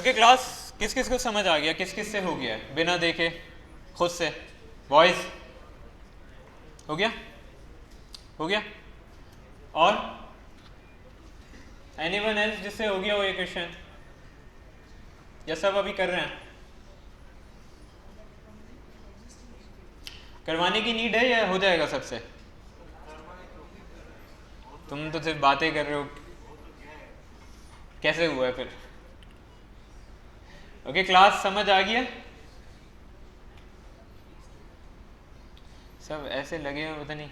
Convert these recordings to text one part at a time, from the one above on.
Okay class, किस किस को समझ आ गया, किस किस से हो गया है बिना देखे, खुद से? वॉइस हो गया, हो गया? और एनीवन एल्स जिससे हो गया हो ये क्वेश्चन, या सब अभी कर रहे हैं? करवाने की नीड है या हो जाएगा सबसे? तुम तो सिर्फ बातें कर रहे हो, कैसे हुआ है फिर? ओके क्लास, समझ आ गया? सब ऐसे लगे हुए, पता नहीं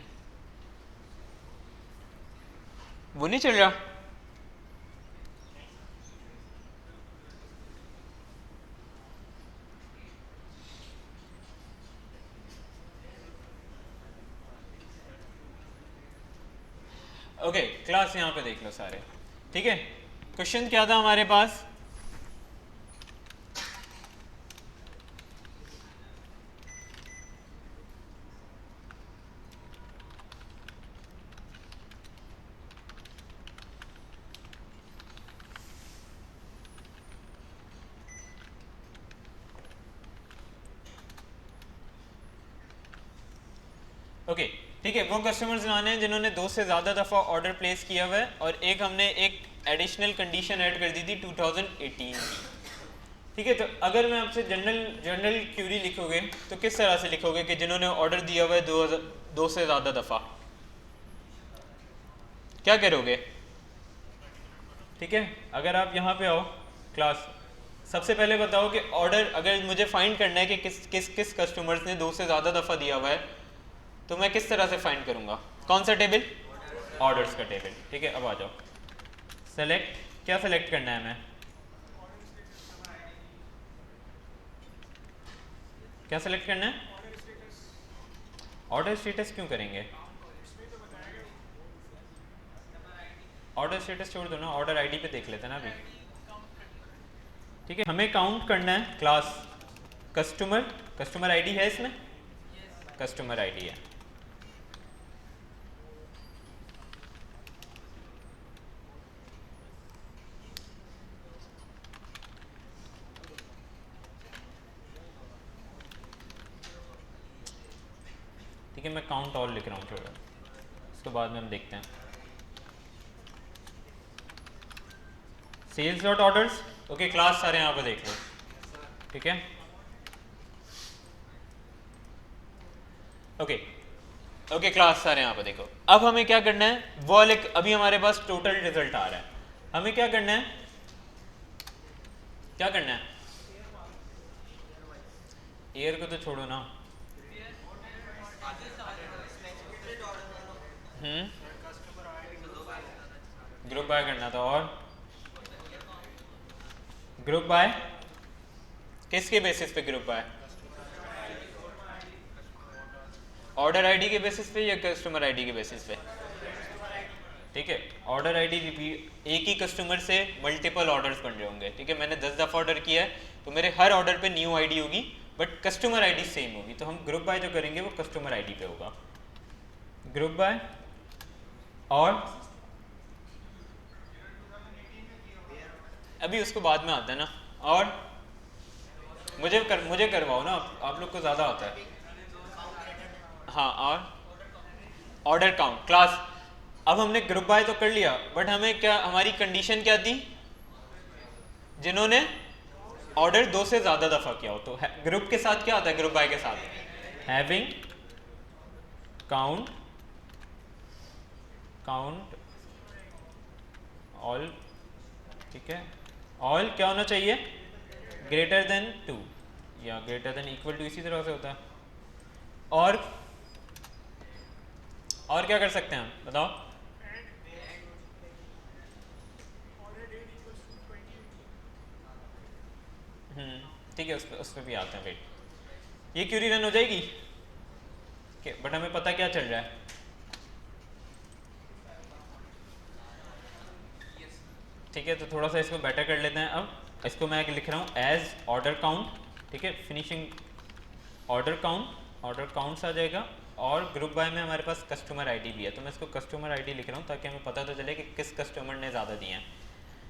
वो नहीं चल रहा। ओके क्लास, यहाँ पे देख लो सारे, ठीक है? क्वेश्चन क्या था हमारे पास? ओके ठीक है, वो कस्टमर्स लाने हैं जिन्होंने 2 से ज़्यादा दफ़ा ऑर्डर प्लेस किया हुआ है, और एक हमने एक एडिशनल कंडीशन ऐड कर दी थी 2018 की, ठीक है? तो अगर मैं आपसे जनरल क्यूरी लिखोगे तो किस तरह से लिखोगे कि जिन्होंने ऑर्डर दिया हुआ है 2 से ज़्यादा दफ़ा, क्या करोगे? ठीक है, अगर आप यहाँ पे आओ क्लास, सबसे पहले बताओ कि ऑर्डर, अगर मुझे फाइंड करना है कि किस किस किस कस्टमर्स ने 2 से ज़्यादा दफ़ा दिया हुआ है, तो मैं किस तरह से फाइंड करूँगा? कौन सा टेबल? ऑर्डर्स का टेबल, ठीक है? अब आ जाओ, सेलेक्ट, क्या सेलेक्ट करना है हमें? क्या सेलेक्ट करना है? ऑर्डर स्टेटस क्यों करेंगे? ऑर्डर स्टेटस छोड़ दो ना, ऑर्डर आईडी पे देख लेते हैं ना अभी, ठीक है? हमें काउंट करना है क्लास कस्टमर आईडी है इसमें, कस्टमर आईडी है, ठीक है? मैं काउंट ऑल लिख रहा हूँ, छोड़ो, उसके बाद में हम देखते हैं। Sales dot orders, okay class सारे यहाँ पे देख लो, ठीक है? ओके ओके क्लास सारे यहाँ पे देखो, अब हमें क्या करना है, वो एक अभी हमारे पास टोटल रिजल्ट आ रहा है, हमें क्या करना है, क्या करना है? एयर को तो छोड़ो ना, ग्रुप बाय करना था, और ग्रुप बाय किसके बेसिस पे? ग्रुप बाय ऑर्डर आईडी के बेसिस पे या कस्टमर आईडी के बेसिस पे? ठीक है, ऑर्डर आईडी रिपीट, एक ही कस्टमर से मल्टीपल ऑर्डर्स बन रहे होंगे, ठीक है? मैंने 10 दफ़ा ऑर्डर किया है तो मेरे हर ऑर्डर पे न्यू आईडी होगी, बट कस्टमर आईडी सेम होगी, तो हम ग्रुप बाय जो करेंगे वो कस्टमर आईडी पे होगा, ग्रुप बाय। और अभी उसको बाद में आता है ना, और मुझे करवाओ ना, आप लोग को ज़्यादा आता है। हाँ, और ऑर्डर काउंट क्लास, अब हमने ग्रुप बाय तो कर लिया, बट हमें क्या, हमारी कंडीशन क्या थी? जिन्होंने ऑर्डर 2 से ज़्यादा दफ़ा किया हो, तो ग्रुप के साथ क्या आता है? ग्रुप बाय के साथ हैविंग काउंट ऑल, ठीक है? ऑल क्या होना चाहिए? ग्रेटर देन 2 या ग्रेटर देन इक्वल टू, इसी तरह से होता है। और क्या कर सकते हैं हम, बताओ? ठीक है, उस पर भी आते हैं, वेट, ये क्यूरी रन हो जाएगी, बट हमें पता क्या चल रहा है? ठीक है, तो थोड़ा सा इसको बेटर कर लेते हैं। अब इसको मैं लिख रहा हूँ एज ऑर्डर काउंट, ठीक है? फिनिशिंग ऑर्डर काउंट्स आ जाएगा, और ग्रुप बाय में हमारे पास कस्टमर आईडी भी है, तो मैं इसको कस्टमर आईडी लिख रहा हूँ ताकि हमें पता तो चले कि किस कस्टमर ने ज़्यादा दिए हैं,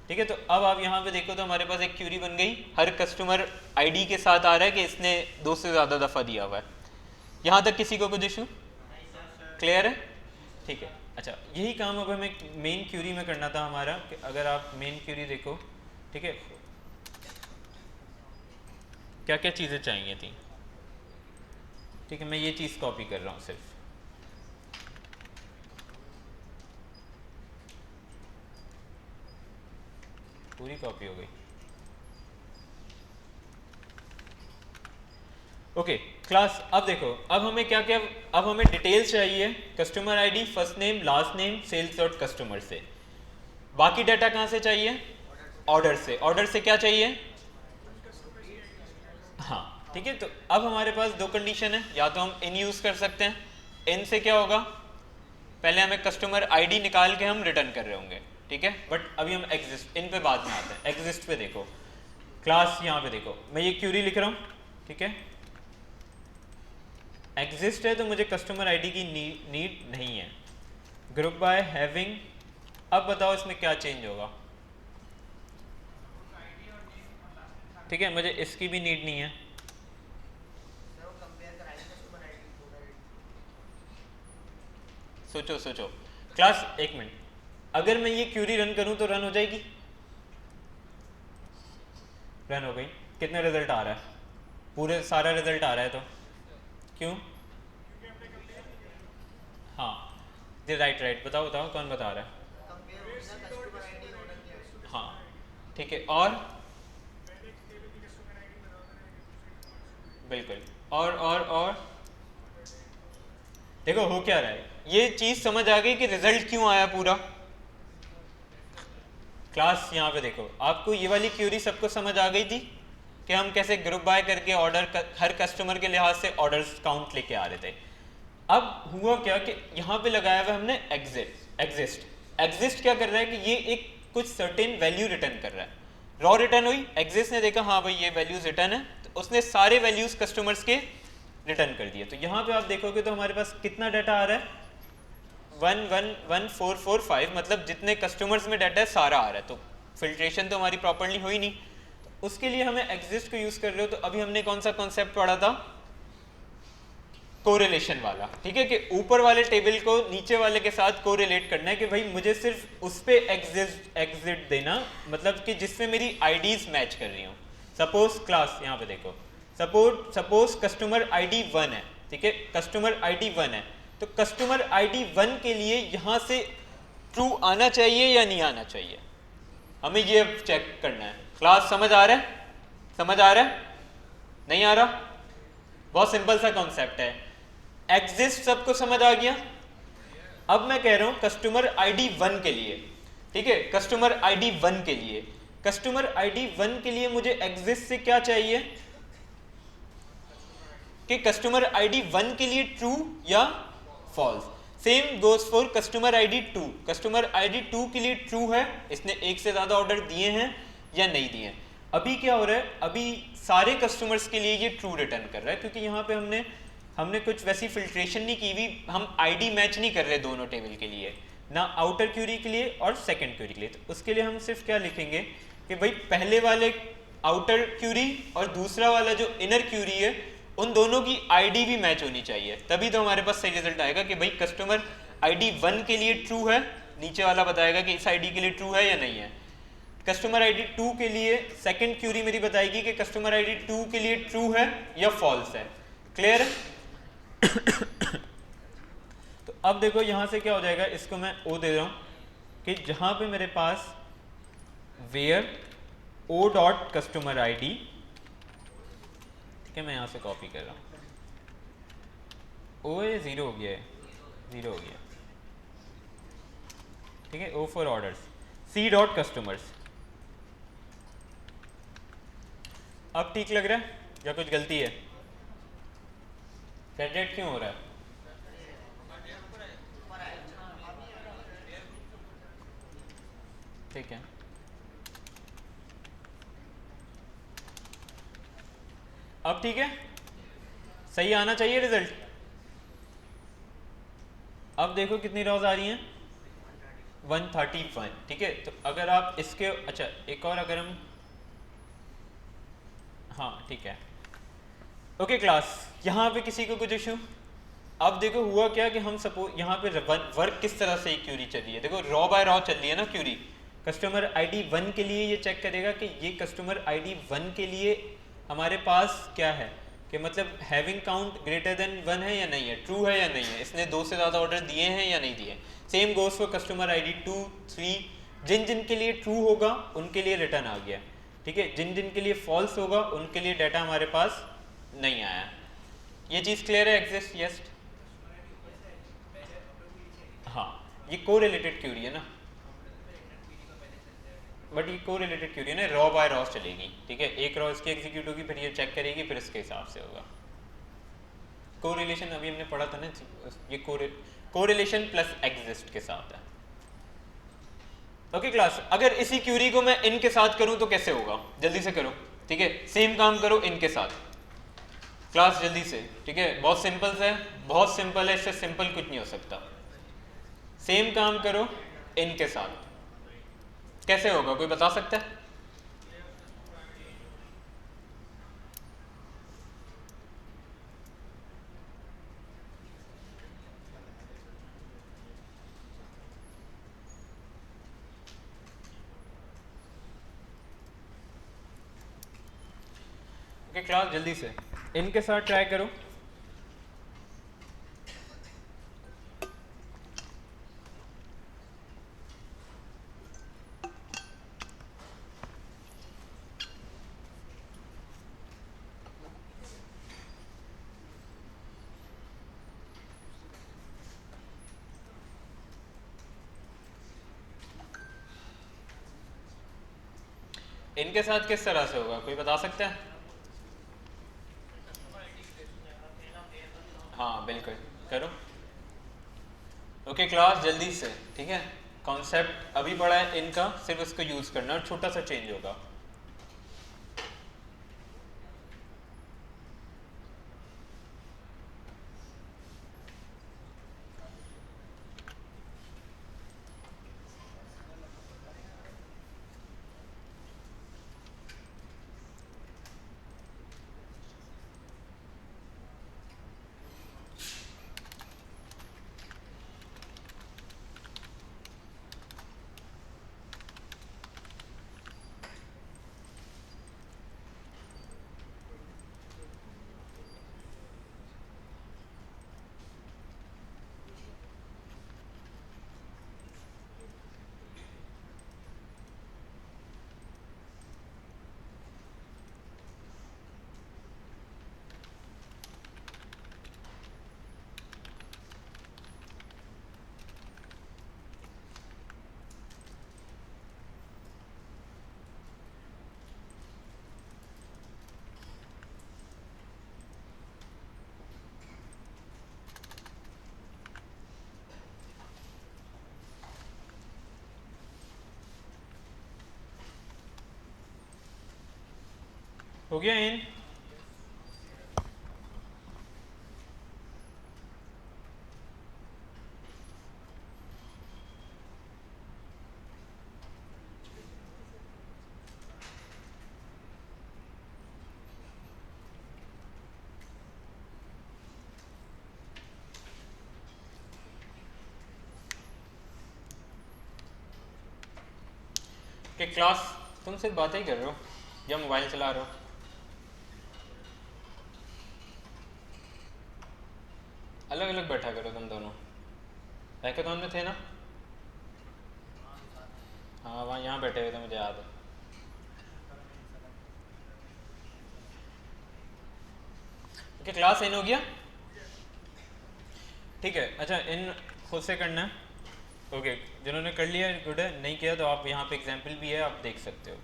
ठीक है। तो अब आप यहाँ पे देखो तो हमारे पास एक क्यूरी बन गई, हर कस्टमर आईडी के साथ आ रहा है कि इसने 2 से ज़्यादा दफ़ा दिया हुआ है। यहाँ तक किसी को कुछ इशू क्लियर है? ठीक है। अच्छा, यही काम अब हमें मेन क्यूरी में करना था हमारा, कि अगर आप मेन क्यूरी देखो, ठीक है, क्या क्या चीज़ें चाहिए थी। ठीक है, मैं ये चीज़ कॉपी कर रहा हूँ सिर्फ, पूरी कॉपी हो गई। ओके क्लास, अब देखो, अब हमें क्या क्या, अब हमें डिटेल्स चाहिए, customer ID, first name, last name, sales dot customer से। बाकी डाटा कहाँ से चाहिए? ऑर्डर से। ऑर्डर से क्या चाहिए? हाँ ठीक है। तो अब हमारे पास दो कंडीशन है, या तो हम इन यूज़ कर सकते हैं, इन से क्या होगा, पहले हमें कस्टमर आईडी निकाल के हम रिटर्न कर रहे होंगे, ठीक है, बट अभी हम एग्जिस्ट, इन पे बाद में आते हैं। एग्जिस्ट पे देखो क्लास, यहाँ पे देखो मैं ये क्यूरी लिख रहा हूँ, ठीक है, एग्जिस्ट है तो मुझे कस्टमर आईडी की नीड नहीं है। ग्रुप बाय हैविंग, अब बताओ इसमें क्या चेंज होगा? ठीक है, मुझे इसकी भी नीड नहीं है। सोचो सोचो क्लास, एक मिनट, अगर मैं ये क्यूरी रन करूं तो रन हो जाएगी? रन हो गई। कितने रिजल्ट आ रहा है? पूरे सारा रिजल्ट आ रहा है, तो क्यों? हाँ जी, राइट राइट, बताओ बताओ कौन बता रहा है? हाँ ठीक है, और बिल्कुल, और देखो हो क्या रहा है, ये चीज समझ आ गई कि रिजल्ट क्यों आया पूरा? क्लास यहाँ पे देखो, आपको ये वाली क्यूरी सबको समझ आ गई थी कि हम कैसे ग्रुप बाय करके ऑर्डर हर कस्टमर के लिहाज से ऑर्डर्स काउंट लेके आ रहे थे। अब हुआ क्या कि यहाँ पे लगाया हुआ हमने एग्जिस्ट क्या कर रहा है कि ये एक कुछ सर्टेन वैल्यू रिटर्न कर रहा है। रॉ रिटर्न हुई, एग्जिस्ट ने देखा हाँ भाई ये वैल्यूज रिटर्न है, तो उसने सारे वैल्यूज कस्टमर्स के रिटर्न कर दिए। तो यहाँ पे आप देखोगे तो हमारे पास कितना डाटा आ रहा है? 111445, मतलब जितने कस्टमर्स में डाटा है सारा आ रहा है। तो फिल्ट्रेशन तो हमारी प्रॉपर्ली हुई नहीं, तो उसके लिए हमें एग्जिस्ट को यूज कर रहे हो। तो अभी हमने कौन सा कॉन्सेप्ट पढ़ा था? कोरिलेशन वाला, ठीक है, कि ऊपर वाले टेबल को नीचे वाले के साथ कोरिलेट करना है, कि भाई मुझे सिर्फ उस पे एग्जिट देना, मतलब कि जिसमें मेरी आईडीज मैच कर रही हूँ। सपोज क्लास यहाँ पे देखो, सपोज कस्टमर आईडी 1 है, ठीक है, कस्टमर आईडी 1 है, तो कस्टमर आईडी 1 के लिए यहाँ से ट्रू आना चाहिए या नहीं आना चाहिए, हमें ये चेक करना है। क्लास समझ आ रहा है? समझ आ रहा है? नहीं आ रहा? बहुत सिंपल सा कॉन्सेप्ट है। एग्जिस्ट सबको समझ आ गया? अब मैं कह रहा हूं कस्टमर आईडी 1 के लिए, ठीक है, कस्टमर आईडी 1 के लिए, कस्टमर आईडी 1 के लिए मुझे एग्जिस्ट से क्या चाहिए कि कस्टमर आईडी 1 के लिए ट्रू या false. Same goes for customer ID 2, customer ID 2 के लिए ट्रू है, इसने एक से ज्यादा ऑर्डर दिए हैं या नहीं दिए। अभी क्या हो रहा है, अभी सारे कस्टमर्स के लिए ये ट्रू रिटर्न कर रहा है, क्योंकि यहाँ पे हमने कुछ वैसी फिल्ट्रेशन नहीं की हुई, हम आईडी मैच नहीं कर रहे दोनों टेबल के लिए, ना आउटर क्यूरी के लिए और सेकंड क्यूरी के लिए। तो उसके लिए हम सिर्फ क्या लिखेंगे कि भाई पहले वाले आउटर क्यूरी और दूसरा वाला जो इनर क्यूरी है, उन दोनों की आईडी भी मैच होनी चाहिए, तभी तो हमारे पास सही रिजल्ट आएगा कि भाई कस्टमर आईडी 1 के लिए ट्रू है, नीचे वाला बताएगा कि इस आईडी के लिए ट्रू है या नहीं है। कस्टमर आईडी 2 के लिए सेकंड क्यूरी मेरी बताएगी कि कस्टमर आईडी 2 के लिए ट्रू है या फॉल्स है। क्लियर है? तो अब देखो यहां से क्या हो जाएगा, इसको मैं ओ दे रहा हूं कि जहां पे मेरे पास where O dot customer ID, ठीक है, मैं यहां से कॉपी कर रहा हूं, ओ ए 0 हो गया है, 0 हो गया, ठीक है, O for orders, C dot customers. अब ठीक लग रहा है या कुछ गलती है? सेट क्यों हो रहा है? ठीक है, अब ठीक है, सही आना चाहिए रिजल्ट। अब देखो कितनी रॉज आ रही हैं? 131, ठीक है। तो अगर आप इसके, अच्छा एक और अगर हम, हाँ ठीक है, ओके क्लास, यहाँ पे किसी को कुछ इशू? अब देखो हुआ क्या कि हम सपोज यहाँ पे वर्क किस तरह से क्यूरी चली है, देखो रॉ बाय रॉ चल रही है ना क्यूरी। कस्टमर आईडी 1 के लिए ये चेक करेगा कि ये कस्टमर आईडी 1 के लिए हमारे पास क्या है, कि मतलब हैविंग काउंट ग्रेटर देन 1 है या नहीं है, ट्रू है या नहीं है, इसने 2 से ज़्यादा ऑर्डर दिए हैं या नहीं दिए। Same goes for customer ID 2, 3, जिन जिन के लिए ट्रू होगा उनके लिए रिटर्न आ गया, ठीक है। जिन जिन के लिए फॉल्स होगा उनके लिए डाटा हमारे पास नहीं आया। ये चीज़ क्लियर है? Exist, yes. हाँ, ये को रिलेटेड क्यूरी है ना, बट ये को रिलेटेड क्यूरी है ना, रॉ बाय रॉ चलेगी, ठीक है। एक रॉ इसकी एग्जीक्यूट होगी, फिर ये चेक करेगी, फिर इसके हिसाब से होगा। को रिलेशन अभी हमने पढ़ा था ना, ये को रिलेशन प्लस एग्जिस्ट के साथ है। ओके क्लास, अगर इसी क्यूरी को मैं इन के साथ करूं तो कैसे होगा, जल्दी से करो, ठीक है। सेम काम करो इन के साथ क्लास, जल्दी से, ठीक है। बहुत सिंपल है, बहुत सिंपल है, इससे सिंपल कुछ नहीं हो सकता। सेम काम करो इनके साथ, कैसे होगा, कोई बता सकता है? ओके क्लास, जल्दी से इनके साथ ट्राई करो। इनके साथ किस तरह से होगा, कोई बता सकता है? हाँ बिल्कुल, करो। ओके क्लास, जल्दी से, ठीक है। कॉन्सेप्ट अभी पढ़ा है इनका, सिर्फ इसको यूज करना और छोटा सा चेंज होगा। हो गया इन? कि क्लास तुम सिर्फ बातें ही कर रहे हो या मोबाइल चला रहे हो? अलग अलग बैठा करो तुम दोनों। हैकाथॉन में थे ना? हाँ वहाँ, यहाँ बैठे हुए थे, मुझे याद है। ओके क्लास, इन हो गया, ठीक है। अच्छा, इन खुद से करना है, ओके। जिन्होंने कर लिया गुड है, नहीं किया तो आप यहाँ पे एग्जाम्पल भी है, आप देख सकते हो,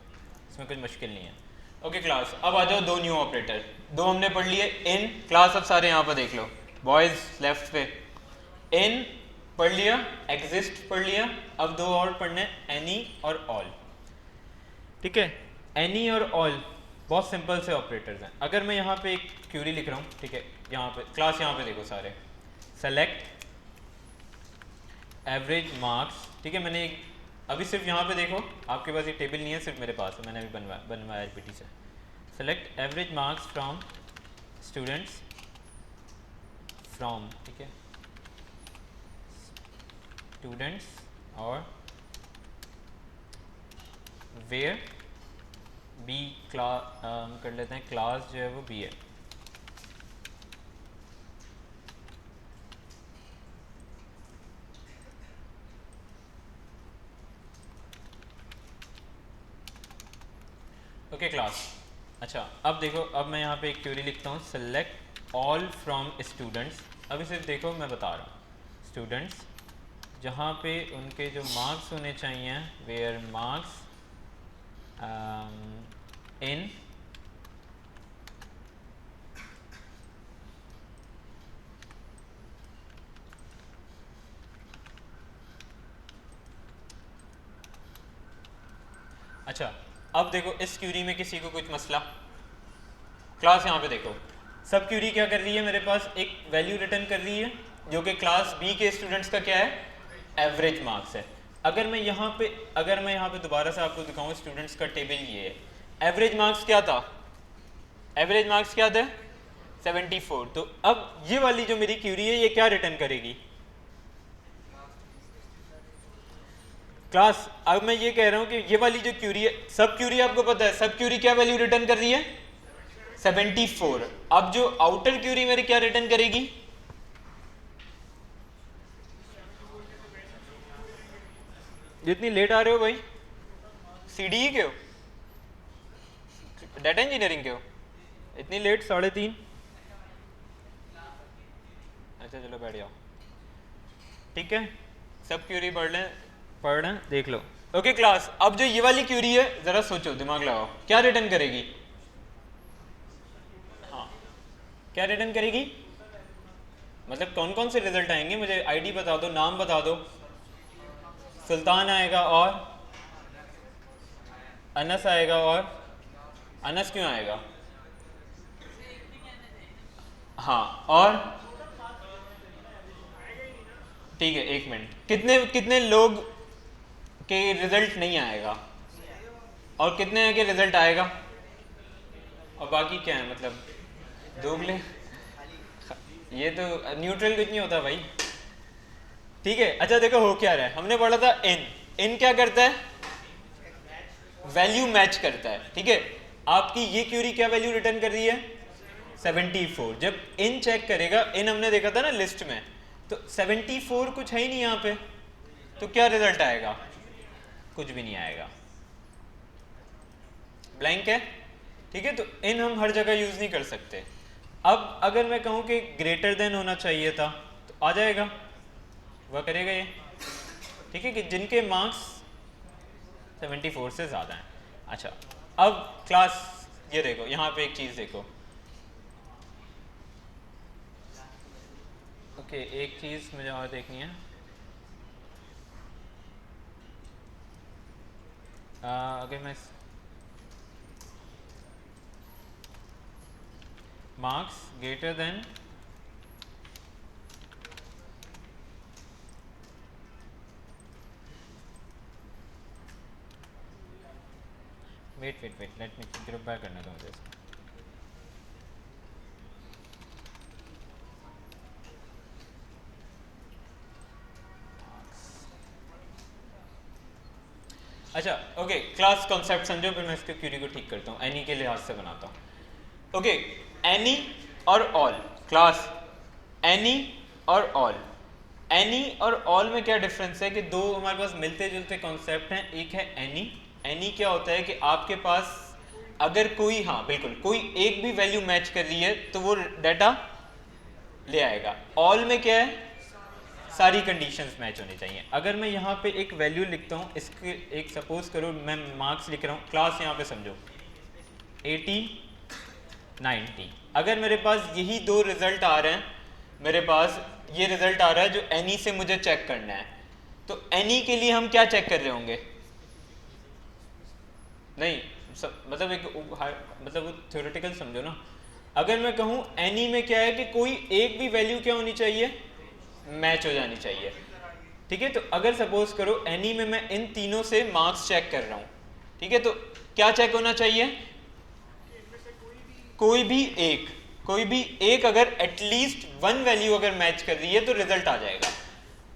इसमें कुछ मुश्किल नहीं है। ओके क्लास, अब आ जाओ दो न्यू ऑपरेटर, दो हमने पढ़ लिए इन। क्लास अब सारे यहाँ पर देख लो, बॉयज लेफ्ट पे, इन पढ़ लिया, एग्जिस्ट पढ़ लिया, अब दो और पढ़ने, एनी और ऑल, ठीक है। एनी और ऑल बहुत सिंपल से ऑपरेटर्स हैं। अगर मैं यहाँ पे एक क्यूरी लिख रहा हूँ, ठीक है, यहाँ पे क्लास, यहाँ पे देखो सारे, सेलेक्ट एवरेज मार्क्स, ठीक है। मैंने अभी सिर्फ यहाँ पे देखो, आपके पास ये टेबल नहीं है, सिर्फ मेरे पास है, मैंने अभी बनवाया पीटी से। Select average marks from students from, ठीक है, स्टूडेंट्स और वेयर बी क्लास, कर लेते हैं क्लास जो है वो बी है। Okay class. अच्छा अब देखो, अब मैं यहाँ पे एक क्वेरी लिखता हूँ, सेलेक्ट ऑल फ्रॉम स्टूडेंट्स। अभी सिर्फ देखो मैं बता रहा हूँ, स्टूडेंट्स जहाँ पे उनके जो मार्क्स होने चाहिए, वेयर मार्क्स इन अच्छा अब देखो इस क्यूरी में किसी को कुछ मसला, क्लास यहाँ पे देखो सब क्यूरी क्या कर रही है, मेरे पास एक वैल्यू रिटर्न कर रही है जो कि क्लास बी के स्टूडेंट्स का क्या है, एवरेज मार्क्स है। अगर मैं यहाँ पे दोबारा से आपको दिखाऊँ, स्टूडेंट्स का टेबल ये है, एवरेज मार्क्स क्या था, एवरेज मार्क्स क्या थे 74। तो अब ये वाली जो मेरी क्यूरी है ये क्या रिटर्न करेगी क्लास। अब मैं ये कह रहा हूँ कि ये वाली जो क्यूरी है, सब क्यूरी आपको पता है, सब क्यूरी क्या वैल्यू रिटर्न कर रही है 74। अब जो आउटर क्यूरी मेरी क्या रिटर्न करेगी, जितनी लेट आ रहे हो भाई, सीडी के हो, डाटा इंजीनियरिंग के हो, इतनी लेट 3:30। अच्छा चलो बैठ जाओ, ठीक है, सब क्यूरी पढ़ लें देख लो। ओके क्लास, अब जो ये वाली क्यूरी है जरा सोचो, दिमाग लगाओ, क्या रिटर्न करेगी, हाँ क्या रिटर्न करेगी, मतलब कौन कौन से रिजल्ट आएंगे, मुझे आईडी बता दो, नाम बता दो। सुल्तान आएगा और अनस आएगा, और अनस क्यों आएगा, हाँ और ठीक है, एक मिनट, कितने कितने लोग के रिजल्ट नहीं आएगा और कितने हैं के रिजल्ट आएगा, और बाकी क्या है, मतलब दोगले, ये तो न्यूट्रल कुछ नहीं होता भाई, ठीक है। अच्छा देखो हो क्या रहा है, हमने पढ़ा था इन क्या करता है, वैल्यू मैच करता है, ठीक है। आपकी ये क्यूरी क्या वैल्यू रिटर्न कर रही है 74। जब इन चेक करेगा, इन हमने देखा था ना लिस्ट में, तो 74 कुछ है ही नहीं यहाँ पे, तो क्या रिजल्ट आएगा, कुछ भी नहीं आएगा, ब्लैंक है, ठीक है। तो इन हम हर जगह यूज नहीं कर सकते। अब अगर मैं कहूँ कि ग्रेटर देन होना चाहिए था, तो आ जाएगा, वह करेगा ये, ठीक है, कि जिनके मार्क्स 74 से ज़्यादा हैं। अच्छा अब क्लास ये देखो, यहाँ पे एक चीज़ देखो, ओके एक चीज़ मुझे और देखनी है, अगर मैं marks greater than weight let me group by करना था मुझे इसको। अच्छा ओके क्लास कॉन्सेप्ट समझो, फिर मैं इसके क्यूरी को ठीक करता हूँ, एनी के लिहाज से बनाता हूँ। ओके एनी और ऑल, क्लास एनी और ऑल, एनी और ऑल में क्या डिफरेंस है कि दो हमारे पास मिलते जुलते कॉन्सेप्ट हैं। एक है एनी, एनी क्या होता है कि आपके पास अगर कोई, हाँ बिल्कुल, कोई एक भी वैल्यू मैच कर रही है तो वो डाटा ले आएगा। ऑल में क्या है, सारी कंडीशंस मैच होनी चाहिए। अगर मैं यहाँ पे एक वैल्यू लिखता हूँ, इसके एक सपोज करो मैं मार्क्स लिख रहा हूँ, क्लास यहाँ पे समझो 80 90, अगर मेरे पास यही दो रिजल्ट आ रहे हैं, मेरे पास ये रिजल्ट आ रहा है जो एनी से मुझे चेक करना है, तो एनी के लिए हम क्या चेक कर रहे होंगे, नहीं मतलब एक मतलब थ्योरेटिकल समझो ना। अगर मैं कहूँ एनी में क्या है कि कोई एक भी वैल्यू क्या होनी चाहिए, मैच हो जानी चाहिए, ठीक है, तो अगर सपोज करो एनी में मैं इन तीनों से मार्क्स चेक कर रहा हूँ, ठीक है, तो क्या चेक होना चाहिए? कोई भी एक अगर एटलीस्ट वन वैल्यू अगर मैच कर रही है तो रिजल्ट आ जाएगा।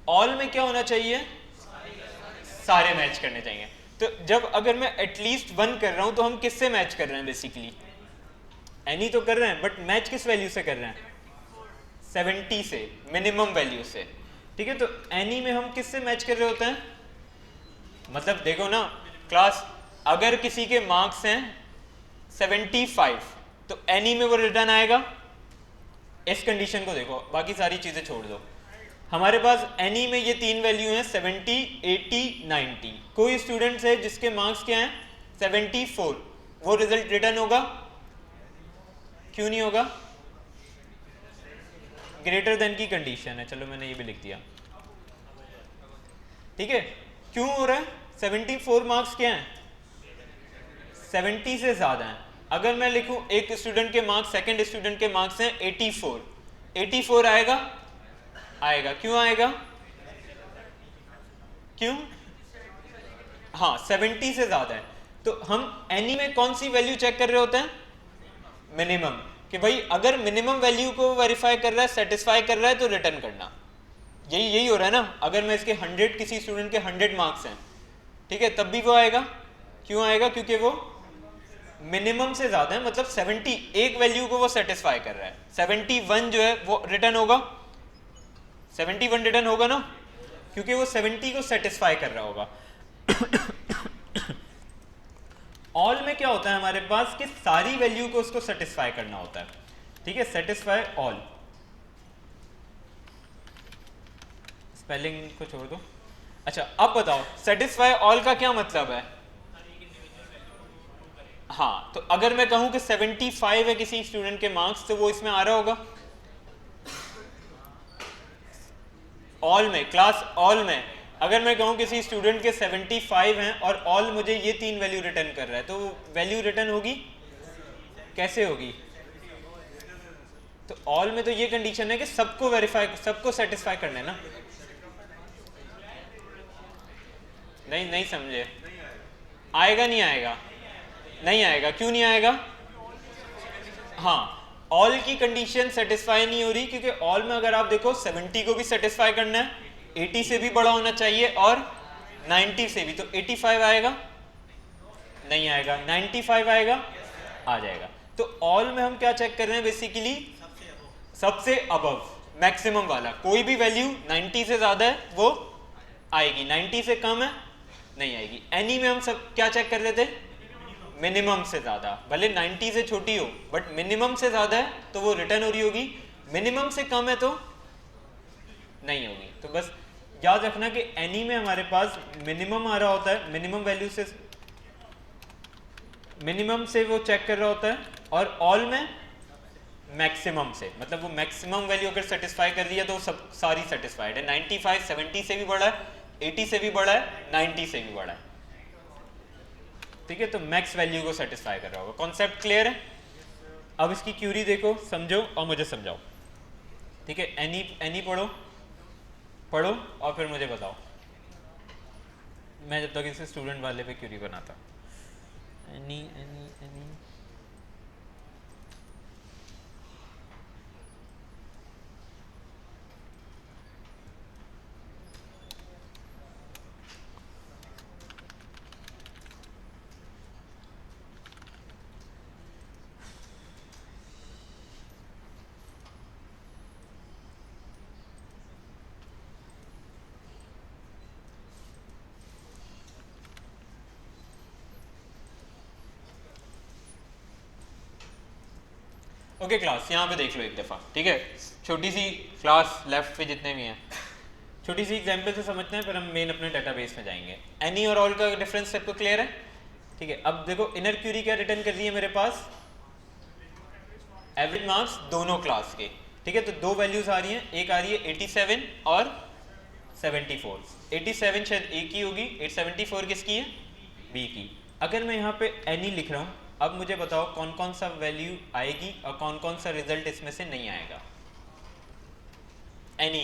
ऑल में क्या होना चाहिए? सारे मैच करने चाहिए। तो जब अगर मैं एटलीस्ट वन कर रहा हूं तो हम किससे मैच कर रहे हैं? बेसिकली एनी तो कर रहे हैं, बट मैच किस वैल्यू से कर रहे हैं? 70 से, मिनिमम वैल्यू से। ठीक है, तो एनी में हम किससे मैच कर रहे होते हैं? मतलब देखो ना क्लास, अगर किसी के मार्क्स हैं 75 तो एनी में वो रिटर्न आएगा। इस कंडीशन को देखो, बाकी सारी चीजें छोड़ दो। हमारे पास एनी में ये तीन वैल्यू हैं 70, 80, 90। कोई स्टूडेंट है जिसके मार्क्स क्या हैं 74, वो रिजल्ट रिटर्न होगा? क्यों नहीं होगा? ग्रेटर देन की कंडीशन है। चलो मैंने ये भी लिख दिया। ठीक है, क्यों हो रहा है? 74 मार्क्स क्या हैं? 70 से ज्यादा हैं। अगर मैं लिखूं एक स्टूडेंट के मार्क्स, सेकंड स्टूडेंट के मार्क्स हैं 84, 84 आएगा? आएगा। क्यों आएगा? क्यों? हाँ, 70 से ज्यादा है। तो हम एनी में कौन सी वैल्यू चेक कर रहे होते हैं? मिनिमम। कि भाई अगर मिनिमम वैल्यू को वेरीफाई कर रहा है, सेटिस्फाई कर रहा है तो रिटर्न करना। यही हो रहा है ना। अगर मैं इसके 100, किसी स्टूडेंट के 100 मार्क्स हैं, ठीक है, तब भी वो आएगा। क्यों आएगा? क्योंकि वो मिनिमम से ज्यादा है, मतलब 70, एक वैल्यू को वो सेटिस्फाई कर रहा है। 71 जो है वो रिटर्न होगा, 71 रिटर्न होगा ना, क्योंकि वो 70 को सेटिस्फाई कर रहा होगा। ऑल में क्या होता है हमारे पास कि सारी वैल्यू को उसको सेटिस्फाई करना होता है। ठीक है, सेटिस्फाई ऑल। स्पेलिंग को छोड़ दो। अच्छा, अब बताओ सेटिस्फाई ऑल का क्या मतलब है? हाँ, तो अगर मैं कहूं कि 75 है किसी स्टूडेंट के मार्क्स, तो वो इसमें आ रहा होगा ऑल में। क्लास ऑल में अगर मैं कहूं किसी स्टूडेंट के 75 हैं और ऑल मुझे ये तीन वैल्यू रिटर्न कर रहा है, तो वैल्यू रिटर्न होगी? कैसे होगी? तो ऑल में तो ये कंडीशन है कि सबको वेरीफाई, सबको सेटिस्फाई करना है ना। नहीं समझे? आएगा नहीं आएगा? नहीं आएगा। क्यों नहीं आएगा? हाँ, ऑल की कंडीशन सेटिस्फाई नहीं हो रही, क्योंकि ऑल में अगर आप देखो 70 को भी सेटिस्फाई करना है, 80 से भी बड़ा होना चाहिए और 90 से भी। तो 85 आएगा? नहीं आएगा। 95 आएगा? आ जाएगा। तो ऑल में हम क्या चेक कर रहे हैं? बेसिकली सबसे अबव, मैक्सिमम वाला। कोई भी वैल्यू 90 से ज्यादा है वो आएगी, 90 से कम है नहीं आएगी। एनी में हम सब क्या चेक कर रहे थे? मिनिमम से ज्यादा। भले 90 से छोटी हो, बट मिनिमम से ज्यादा है तो वो रिटर्न हो रही होगी, मिनिमम से कम है तो नहीं होगी। तो बस याद रखना कि एनी में हमारे पास मिनिमम आ रहा होता है, मिनिमम वैल्यू से, मिनिमम से वो चेक कर रहा होता है, और ऑल में मैक्सिमम से। मतलब वो मैक्सिमम वैल्यू अगर सेटिस्फाई कर रही है तो वो सब सारी सेटिस्फाइड है। 95 70 से भी बड़ा है, 80 से भी बड़ा है, 90 से भी बड़ा है। ठीक है, तो मैक्स वैल्यू को सेटिस्फाई कर रहा होगा। कॉन्सेप्ट क्लियर है? अब इसकी क्यूरी देखो, समझो और मुझे समझाओ। ठीक है, एनी पढ़ो और फिर मुझे बताओ। मैं जब तक इसे स्टूडेंट वाले पे क्यूरी बनाता। Any any any okay class, यहाँ पे देख लो एक दफ़ा। ठीक है, छोटी सी क्लास लेफ्ट पे जितने भी हैं, छोटी सी एग्जाम्पल से समझते हैं, फिर हम मेन अपने डेटाबेस में जाएंगे। एनी और ऑल का डिफरेंस सबको क्लियर है? ठीक है, अब देखो इनर क्यूरी क्या रिटर्न कर रही है मेरे पास? एवरेज मार्क्स दोनों क्लास के। ठीक है, तो दो वैल्यूज आ रही हैं, एक आ रही है 87 और 74। 87 शायद ए की होगी, 874 किसकी है? बी की। अगर मैं यहाँ पे एनी लिख रहा हूँ, अब मुझे बताओ कौन कौन सा वैल्यू आएगी और कौन कौन सा रिजल्ट इसमें से नहीं आएगा? एनी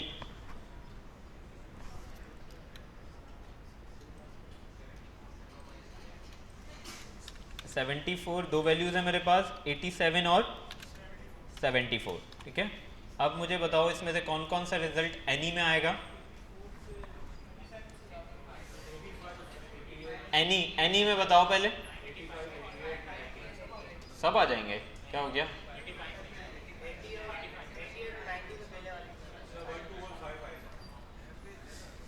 74, दो वैल्यूज़ है मेरे पास 87 और 74, ठीक है। अब मुझे बताओ इसमें से कौन कौन सा रिजल्ट एनी में आएगा। एनी एनी में बताओ पहले। सब आ जाएंगे, क्या हो गया?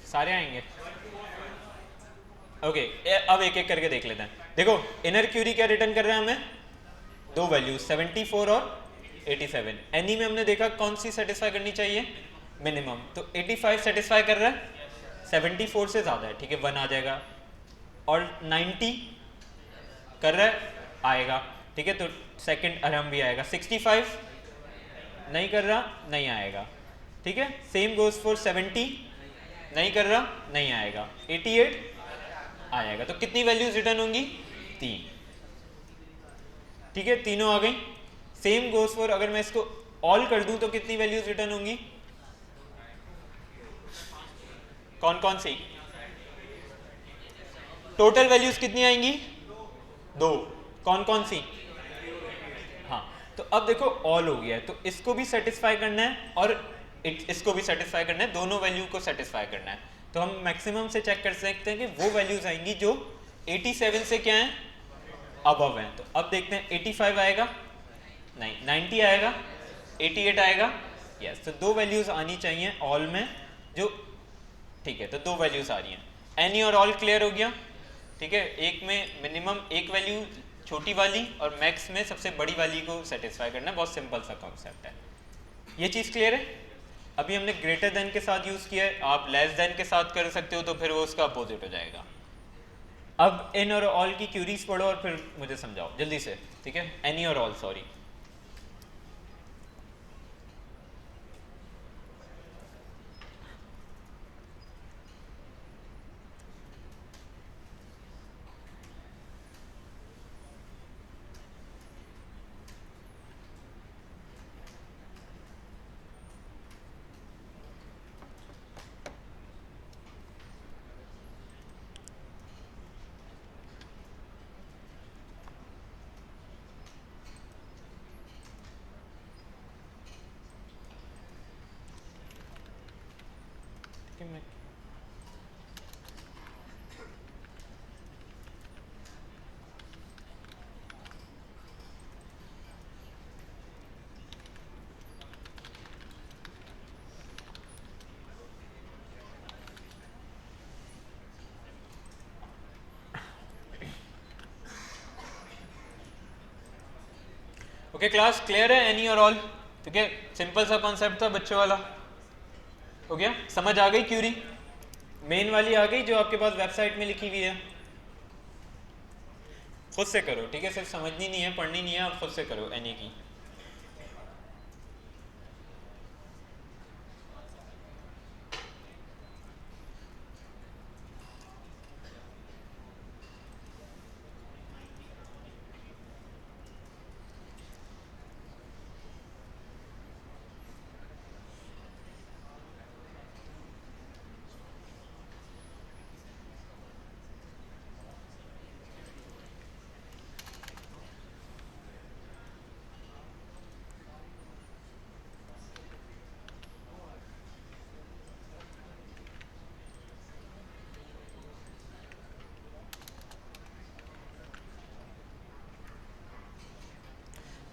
सारे आएंगे। ओके, अब एक एक करके देख लेते हैं। देखो इनर क्यूरी क्या रिटर्न कर रहा है हमें, दो वैल्यूज 74 और 87। एनी में हमने देखा कौन सी सेटिस्फाई करनी चाहिए, मिनिमम, तो 85 सेटिस्फाई कर रहा है, 74 से ज़्यादा है, ठीक है, 1 आ जाएगा। और 90 कर रहा है, आएगा, ठीक है, तो सेकंड आराम भी आएगा। 65 नहीं कर रहा, नहीं आएगा, ठीक है। सेम गोज फॉर 70, नहीं कर रहा, नहीं आएगा। 88 आएगा। तो कितनी वैल्यूज रिटर्न होंगी, 3, ठीक है, तीनों आ गई। सेम गोज फॉर, अगर मैं इसको ऑल कर दूं तो कितनी वैल्यूज रिटर्न होंगी, कौन कौन सी, टोटल वैल्यूज कितनी आएंगी, 2, कौन कौन सी, हाँ। तो अब देखो ऑल हो गया है, तो इसको भी सेटिस्फाई करना है और इसको भी सेटिस्फाई करना है, दोनों वैल्यू को सेटिस्फाई करना है। तो हम मैक्सिमम से चेक कर सकते हैं कि वो वैल्यूज आएंगी जो 87 से क्या है, अबव है। तो अब देखते हैं 85 आएगा, नहीं, 90 आएगा, 88 आएगा, यस। तो दो वैल्यूज आनी चाहिए ऑल में जो, ठीक है, तो दो वैल्यूज आ रही हैं। एनी और ऑल क्लियर हो गया, ठीक है। एक में मिनिमम एक वैल्यू छोटी वाली और मैक्स में सबसे बड़ी वाली को सेटिस्फाई करना है, बहुत सिंपल सा कॉन्सेप्ट है। ये चीज़ क्लियर है। अभी हमने ग्रेटर देन के साथ यूज़ किया है, आप लेस देन के साथ कर सकते हो, तो फिर वो उसका अपोजिट हो जाएगा। अब इन और ऑल की क्यूरीज पढ़ो और फिर मुझे समझाओ जल्दी से, ठीक है। एनी और all, sorry. Okay class, clear है एनी और ऑल, ठीक है। सिंपल सा कॉन्सेप्ट था बच्चों वाला, हो गया, समझ आ गई क्यूरी, मेन वाली आ गई जो आपके पास वेबसाइट में लिखी हुई है। खुद से करो, ठीक है, सिर्फ समझनी नहीं है, पढ़नी नहीं है, आप खुद से करो एनी की।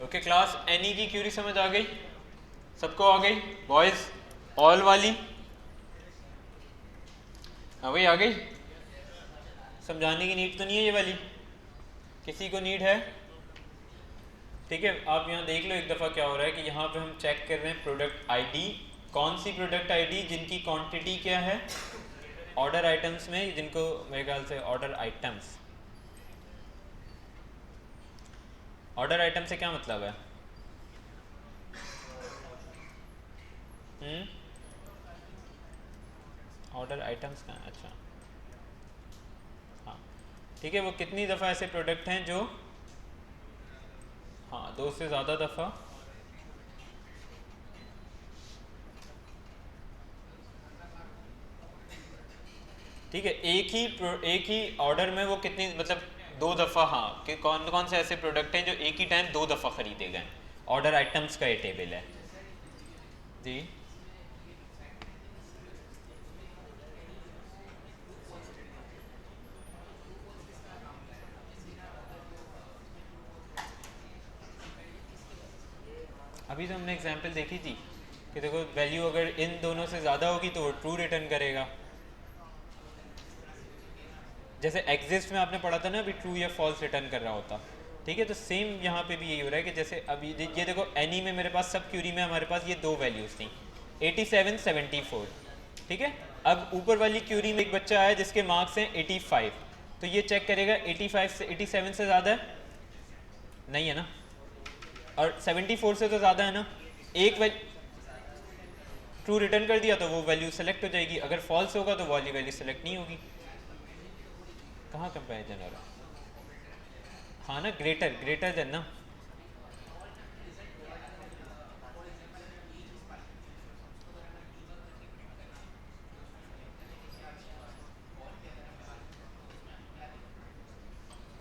ओके क्लास, एनी की क्यूरी समझ आ गई सबको, आ गई बॉयज, ऑल वाली, हाँ भाई आ गई, समझाने की नीड तो नहीं है ये वाली, किसी को नीड है, ठीक है। आप यहाँ देख लो एक दफ़ा क्या हो रहा है कि यहाँ पे हम चेक कर रहे हैं प्रोडक्ट आईडी, कौन सी प्रोडक्ट आईडी जिनकी क्वांटिटी क्या है ऑर्डर आइटम्स में, जिनको मेरे ख्याल से ऑर्डर आइटम्स, ऑर्डर आइटम से क्या मतलब है, ऑर्डर आइटम्स का, अच्छा हाँ, ठीक है। वो कितनी दफ़ा ऐसे प्रोडक्ट हैं जो, हाँ, दो से ज़्यादा दफ़ा, ठीक है, एक ही ऑर्डर में वो कितनी, मतलब दो दफ़ा, हाँ, कि कौन कौन से ऐसे प्रोडक्ट हैं जो एक ही टाइम दो दफ़ा ख़रीदे गए। ऑर्डर आइटम्स का ये टेबल है जी। अभी तो हमने एग्जांपल देखी थी कि देखो वैल्यू अगर इन दोनों से ज़्यादा होगी तो वो ट्रू रिटर्न करेगा। जैसे एग्जिस्ट में आपने पढ़ा था ना अभी, ट्रू या फॉल्स रिटर्न कर रहा होता। ठीक है, तो सेम यहाँ पे भी यही हो रहा है कि जैसे अभी ये देखो एनी में मेरे पास सब क्यूरी में हमारे पास ये दो वैल्यूज़ थी 87 74। ठीक है, अब ऊपर वाली क्यूरी में एक बच्चा आया जिसके मार्क्स हैं 85, तो ये चेक करेगा 85 से 87 से ज़्यादा है नहीं है ना, और 74 से तो ज़्यादा है ना। एक ट्रू रिटर्न कर दिया तो वो वैल्यू सेलेक्ट हो जाएगी, अगर फॉल्स होगा तो वाली वैल्यू सेलेक्ट नहीं होगी। कहाँ कंपैरिजन हो रहा है? हाँ ना, ग्रेटर ग्रेटर देन ना।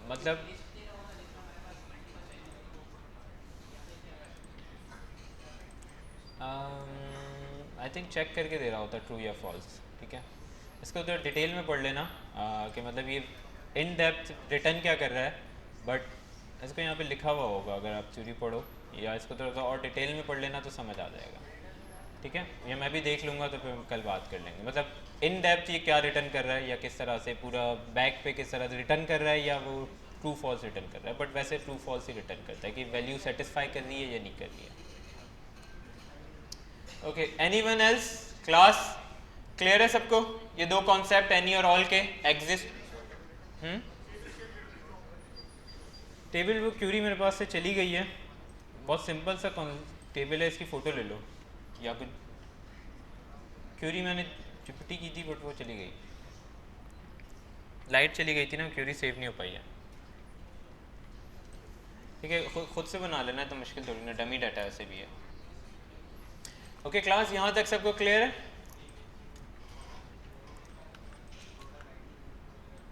मतलब आई थिंक चेक करके दे रहा होता ट्रू या फॉल्स। ठीक है, इसको तो डिटेल में पढ़ लेना कि मतलब ये इन डेप्थ रिटर्न क्या कर रहा है, बट इसको यहाँ पे लिखा हुआ होगा अगर आप थ्योरी पढ़ो, या इसको थोड़ा सा और डिटेल में पढ़ लेना तो समझ आ जाएगा। ठीक है, या मैं भी देख लूँगा तो फिर कल बात कर लेंगे। मतलब इन डेप्थ ये क्या रिटर्न कर रहा है, या किस तरह से पूरा बैक पे किस तरह से रिटर्न कर रहा है, या वो ट्रू फॉल्स रिटर्न कर रहा है। बट वैसे ट्रू फॉल्स ही रिटर्न करता है कि वैल्यू सेटिस्फाई कर रही है या नहीं कर रही है। Okay, anyone else? Class clear है सबको? ये दो कॉन्सेप्ट एनी और ऑल के एग्जिस्ट। टेबल वो क्यूरी मेरे पास से चली गई है, बहुत सिंपल सा टेबल है, इसकी फ़ोटो ले लो या कुछ। क्यूरी मैंने चिपटी की थी बट वो चली गई, लाइट चली गई थी ना, क्यूरी सेव नहीं हो पाई है। ठीक है, खुद से बना लेना है तो मुश्किल थोड़ी ना, डमी डाटा ऐसे भी है। ओके क्लास, यहाँ तक सबको क्लियर है?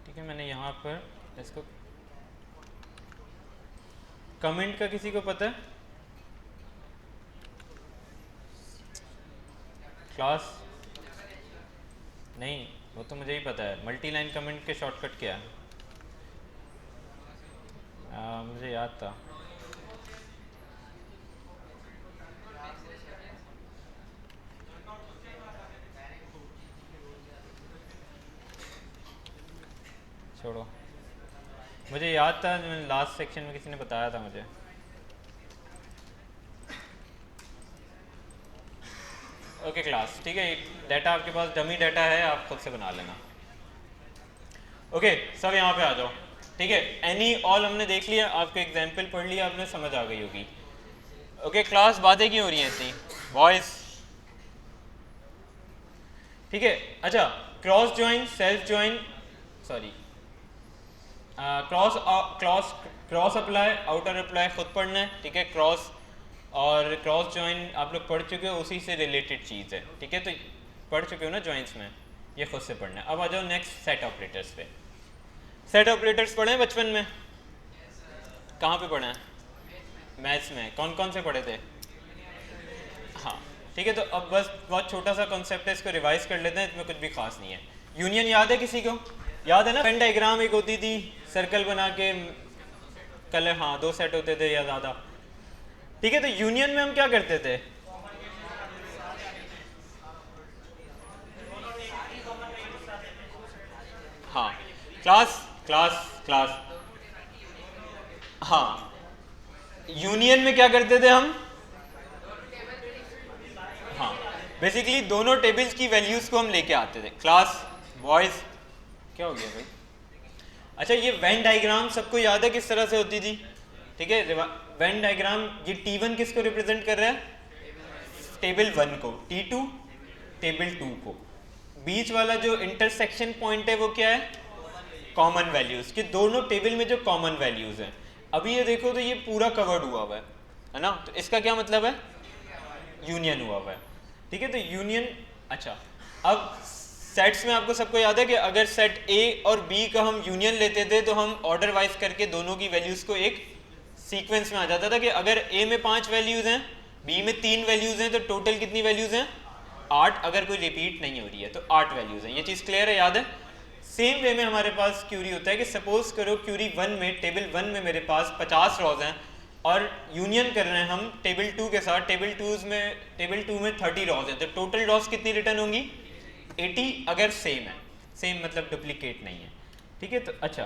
ठीक है, मैंने यहाँ पर इसको कमेंट का किसी को पता है? क्लास नहीं, वो तो मुझे ही पता है। मल्टी लाइन कमेंट के शॉर्टकट क्या है? मुझे याद था। छोड़ो, मुझे याद था, लास्ट सेक्शन में किसी ने बताया था मुझे। ओके क्लास, ठीक है, डाटा आपके पास डमी डाटा है, आप खुद से बना लेना। ओके सब यहाँ पे आ जाओ। ठीक है, एनी ऑल हमने देख लिया, आपके एग्जाम्पल पढ़ लिया, आपने समझ आ गई होगी। ओके क्लास, बातें क्यों हो रही हैं इतनी वॉइस? ठीक है, अच्छा, cross join, self join, sorry, cross apply, outer apply खुद पढ़ना है। ठीक है, क्रॉस और क्रॉस ज्वाइन आप लोग पढ़ चुके हो, उसी से रिलेटेड चीज़ है। ठीक है, तो पढ़ चुके हो ना ज्वाइंस में, ये खुद से पढ़ना है। अब आ जाओ नेक्स्ट सेट ऑपरेटर्स पे। सेट ऑपरेटर्स पढ़े हैं बचपन में? कहाँ पे पढ़े हैं? मैथ्स में। कौन कौन से पढ़े थे? हाँ ठीक है, तो अब बस बहुत छोटा सा कॉन्सेप्ट है, इसको रिवाइज कर लेते हैं, इसमें कुछ भी खास नहीं है। यूनियन याद है किसी को? याद है ना, वेन डायग्राम एक होती थी, सर्कल बना के कलर, हाँ, दो सेट होते थे या ज़्यादा। ठीक है, तो यूनियन में हम क्या करते थे? हाँ, क्लास क्लास क्लास, हाँ, यूनियन में क्या करते थे हम? हाँ, बेसिकली दोनों टेबल्स की वैल्यूज को हम लेके आते थे। क्लास बॉयज, क्या हो गया भाई? अच्छा, ये वेन डायग्राम सबको याद है किस तरह से होती थी? ठीक है, वेन डायग्राम, ये T1 किसको रिप्रेजेंट कर रहा है? टेबल 1 को, T2 टेबल 2 को। बीच वाला जो इंटरसेक्शन पॉइंट है वो क्या है? कॉमन वैल्यूज, कि दोनों टेबल में जो कॉमन वैल्यूज हैं। अभी ये देखो तो ये पूरा कवर्ड हुआ हुआ है ना, तो इसका क्या मतलब है? यूनियन हुआ हुआ है। ठीक है, तो यूनियन, अच्छा, अब सेट्स में आपको सबको याद है कि अगर सेट ए और बी का हम यूनियन लेते थे तो हम ऑर्डर वाइज करके दोनों की वैल्यूज को एक सीक्वेंस में आ जाता था कि अगर ए में 5 वैल्यूज हैं, बी में 3 वैल्यूज हैं, तो टोटल कितनी वैल्यूज हैं? 8, अगर कोई रिपीट नहीं हो रही है तो 8 वैल्यूज हैं। ये चीज़ क्लियर है, याद है? सेम वे में हमारे पास क्यूरी होता है कि सपोज करो क्यूरी 1 में, टेबल 1 में मेरे पास 50 रॉज हैं और यूनियन कर रहे हैं हम टेबल 2 के साथ, टेबल 2 में 30 रॉज हैं, तो टोटल रॉज कितनी रिटर्न होंगी? 80, अगर सेम है, सेम मतलब डुप्लीकेट नहीं है। ठीक है, तो अच्छा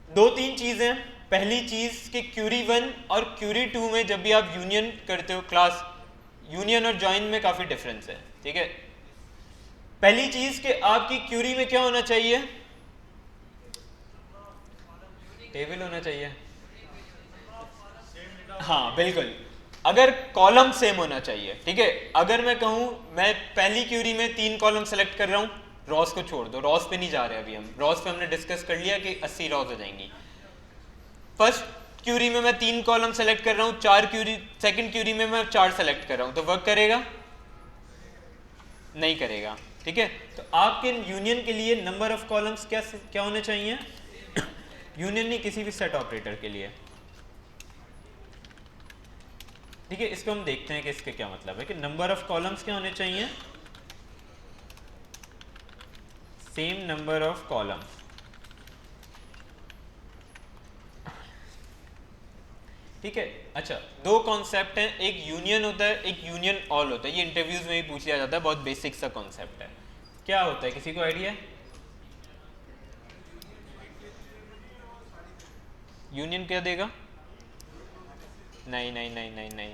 2-3 चीज़ें। पहली चीज़ कि क्यूरी 1 और क्यूरी 2 में जब भी आप यूनियन करते हो क्लास, यूनियन और जॉइन में काफ़ी डिफरेंस है। ठीक है, पहली चीज़ कि आपकी क्यूरी में क्या होना चाहिए? टेबल होना चाहिए। हाँ बिल्कुल, अगर कॉलम सेम होना चाहिए। ठीक है, अगर मैं कहूँ मैं पहली क्यूरी में 3 कॉलम सेलेक्ट कर रहा हूँ, रॉस को छोड़ दो, रॉस पे नहीं जा रहे अभी हम, रॉस पे हमने डिस्कस कर लिया कि 80 रॉस हो जाएंगी। फर्स्ट क्यूरी में मैं 3 कॉलम सेलेक्ट कर रहा हूँ, 4 क्यूरी, सेकंड क्यूरी में मैं 4 सेलेक्ट कर रहा हूँ, तो वर्क करेगा? नहीं करेगा। ठीक है, तो आपके यूनियन के लिए नंबर ऑफ कॉलम्स क्या होने चाहिए? यूनियन नहीं, किसी भी सेट ऑपरेटर के लिए। ठीक है, इसको हम देखते हैं कि इसके क्या मतलब है कि नंबर ऑफ कॉलम्स क्या होने चाहिए? Same number of columns. ठीक है, अच्छा 2 कॉन्सेप्ट हैं, एक यूनियन होता है, एक यूनियन ऑल होता है। ये इंटरव्यूज में भी पूछ लिया जाता है, बहुत बेसिक सा कॉन्सेप्ट है। क्या होता है, किसी को आइडिया है? यूनियन क्या देगा? नहीं नहीं नहीं नहीं नहीं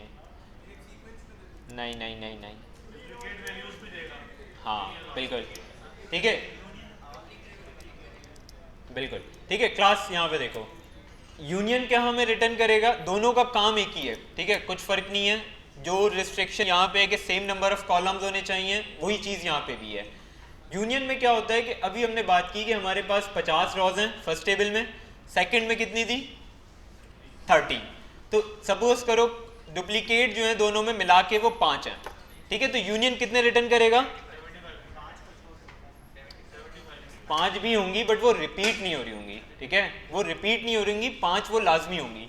नहीं नहीं नहीं नहीं, हाँ बिल्कुल। ठीक है, बिल्कुल। ठीक है, क्लास यहाँ पे देखो, यूनियन क्या हमें रिटर्न करेगा? दोनों का काम एक ही है। ठीक है, कुछ फर्क नहीं है। जो रिस्ट्रिक्शन यहाँ पे है कि सेम नंबर ऑफ कॉलम्स होने चाहिए, वही चीज़ यहाँ पे भी है। यूनियन में क्या होता है कि अभी हमने बात की कि हमारे पास 50 रॉज हैं फर्स्ट टेबल में, सेकंड में कितनी थी? 30। तो सपोज करो डुप्लीकेट जो है दोनों में मिला के वो 5 हैं। ठीक है, तो यूनियन कितने रिटर्न करेगा? 5 भी होंगी, बट वो रिपीट नहीं हो रही होंगी। ठीक है, वो रिपीट नहीं हो रही होंगी, 5 वो लाजमी होंगी।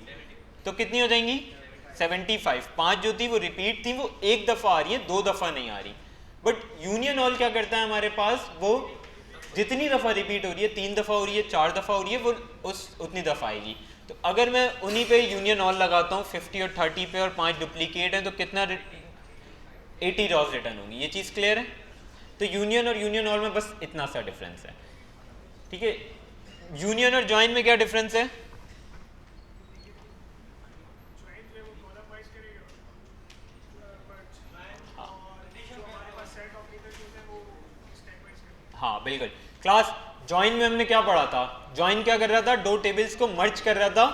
तो कितनी हो जाएंगी? 75। 5 जो थी वो रिपीट थी, वो एक दफ़ा आ रही है, 2 दफ़ा नहीं आ रही। बट यूनियन ऑल क्या करता है हमारे पास? वो जितनी दफ़ा रिपीट हो रही है, 3 दफ़ा हो रही है, 4 दफ़ा हो रही है, वो उतनी दफ़ा आएगी। तो अगर मैं उन्हीं पे यूनियन ऑल लगाता हूँ 50 और 30 पे, और 5 डुप्लीकेट हैं, तो कितना 80 रॉज रिटर्न होंगी। ये चीज़ क्लियर है? तो यूनियन और यूनियन ऑल में बस इतना सा डिफरेंस है। ठीक है, यूनियन और जॉइन में क्या डिफरेंस है? हाँ बिल्कुल। क्लास जॉइन में हमने क्या पढ़ा था? जॉइन क्या कर रहा था? 2 टेबल्स को मर्ज कर रहा था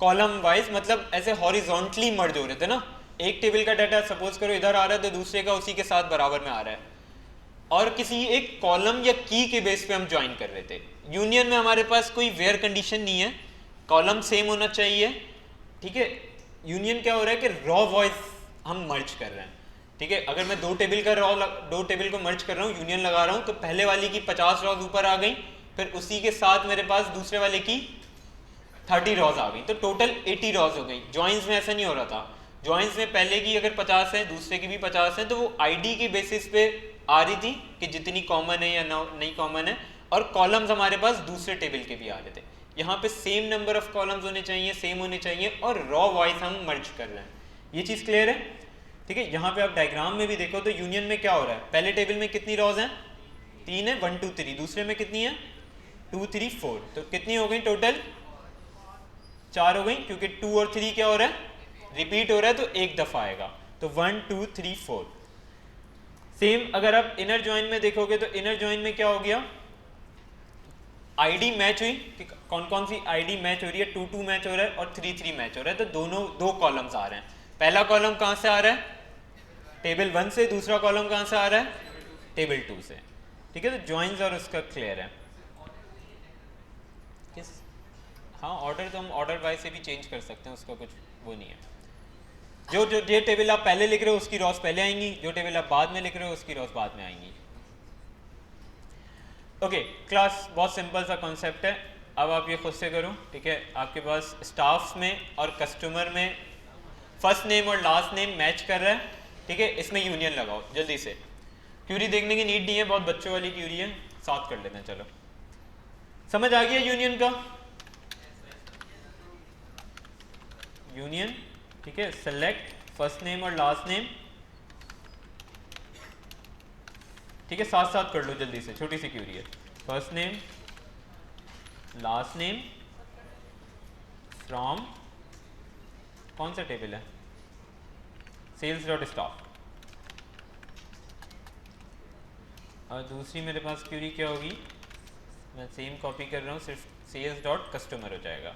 कॉलम वाइज, मतलब ऐसे हॉरिजॉन्टली मर्ज हो रहे थे ना। एक टेबल का डाटा सपोज करो इधर आ रहा है, तो दूसरे का उसी के साथ बराबर में आ रहा है, और किसी एक कॉलम या की के बेस पे हम ज्वाइन कर रहे थे। यूनियन में हमारे पास कोई वेयर कंडीशन नहीं है, कॉलम सेम होना चाहिए। ठीक है, यूनियन क्या हो रहा है कि रॉ वॉइस हम मर्ज कर रहे हैं। ठीक है, अगर मैं 2 टेबल का दो टेबल को मर्ज कर रहा हूँ, यूनियन लगा रहा हूँ, तो पहले वाली की 50 रॉज ऊपर आ गई, फिर उसी के साथ मेरे पास दूसरे वाले की 30 रॉज आ गई, तो टोटल 80 रॉज हो गई। जॉइंस में ऐसा नहीं हो रहा था। जॉइंस में पहले की अगर 50 है, दूसरे की भी 50 है, तो वो आईडी के बेसिस पे आ रही थी कि जितनी कॉमन है या नहीं कॉमन है, और कॉलम्स हमारे पास दूसरे टेबल के भी आ रहे थे। यहाँ पे सेम नंबर ऑफ कॉलम्स होने चाहिए, सेम होने चाहिए, और रॉ वॉइस हम मर्ज कर रहे हैं। ये चीज़ क्लियर है? ठीक है, यहाँ पे आप डायग्राम में भी देखो तो यूनियन में क्या हो रहा है? पहले टेबल में कितनी रॉज हैं? 3 है, 1 2 3। दूसरे में कितनी है? 2 3 4। तो कितनी हो गई टोटल? 4 हो गई, क्योंकि 2 और 3 क्या हो रहा है? रिपीट हो रहा है, तो एक दफ़ा आएगा। तो 1 2 3 4। सेम अगर आप इनर जॉइन में देखोगे तो इनर जॉइन में क्या हो गया? आईडी मैच हुई कि कौन कौन सी आईडी मैच हो रही है? 2 2 मैच हो रहा है और 3 3 मैच हो रहा है, तो दोनों 2 कॉलम्स आ रहे हैं। पहला कॉलम कहाँ से आ रहा है? टेबल 1 से। दूसरा कॉलम कहाँ से आ रहा है? टेबल 2 से। ठीक है, तो जॉइंस और उसका क्लियर है। किस हाँ, ऑर्डर तो हम ऑर्डर वाइज से भी चेंज कर सकते हैं, उसका कुछ वो नहीं है। जो टेबल आप पहले लिख रहे हो उसकी रॉस पहले आएंगी, जो टेबल आप बाद में लिख रहे हो उसकी रॉस बाद में आएंगी। ओके क्लास बहुत सिंपल सा कॉन्सेप्ट है, अब आप ये खुद से करो, ठीक है। आपके पास स्टाफ्स में और कस्टमर में फर्स्ट नेम और लास्ट नेम मैच कर रहा है, ठीक है। इसमें यूनियन लगाओ जल्दी से, क्यूरी देखने की नीड नहीं है, बहुत बच्चों वाली क्यूरी है, साथ कर लेते हैं। चलो समझ आ गया यूनियन का, यूनियन, ठीक है। सेलेक्ट फर्स्ट नेम और लास्ट नेम, ठीक है, साथ साथ कर लो जल्दी से, छोटी सी क्यूरी है। First name last name from कौन सा टेबल है, सेल्स डॉट स्टाफ। और दूसरी मेरे पास क्यूरी क्या होगी, मैं सेम कॉपी कर रहा हूँ, सिर्फ सेल्स डॉट कस्टमर हो जाएगा,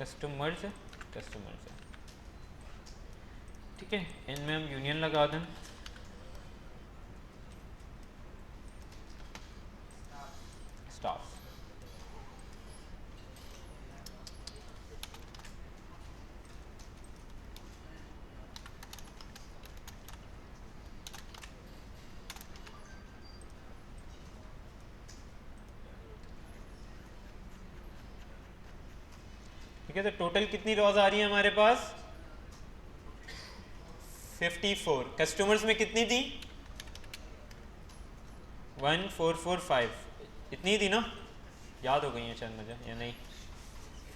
कस्टमर्स कस्टमर्स, ठीक है। इनमें हम यूनियन लगा दें, स्टाफ। ठीक है, तो टोटल कितनी रॉज आ रही है हमारे पास, 54। कस्टमर्स में कितनी थी, 1445, इतनी थी ना, याद हो गई है शायद मुझे या नहीं,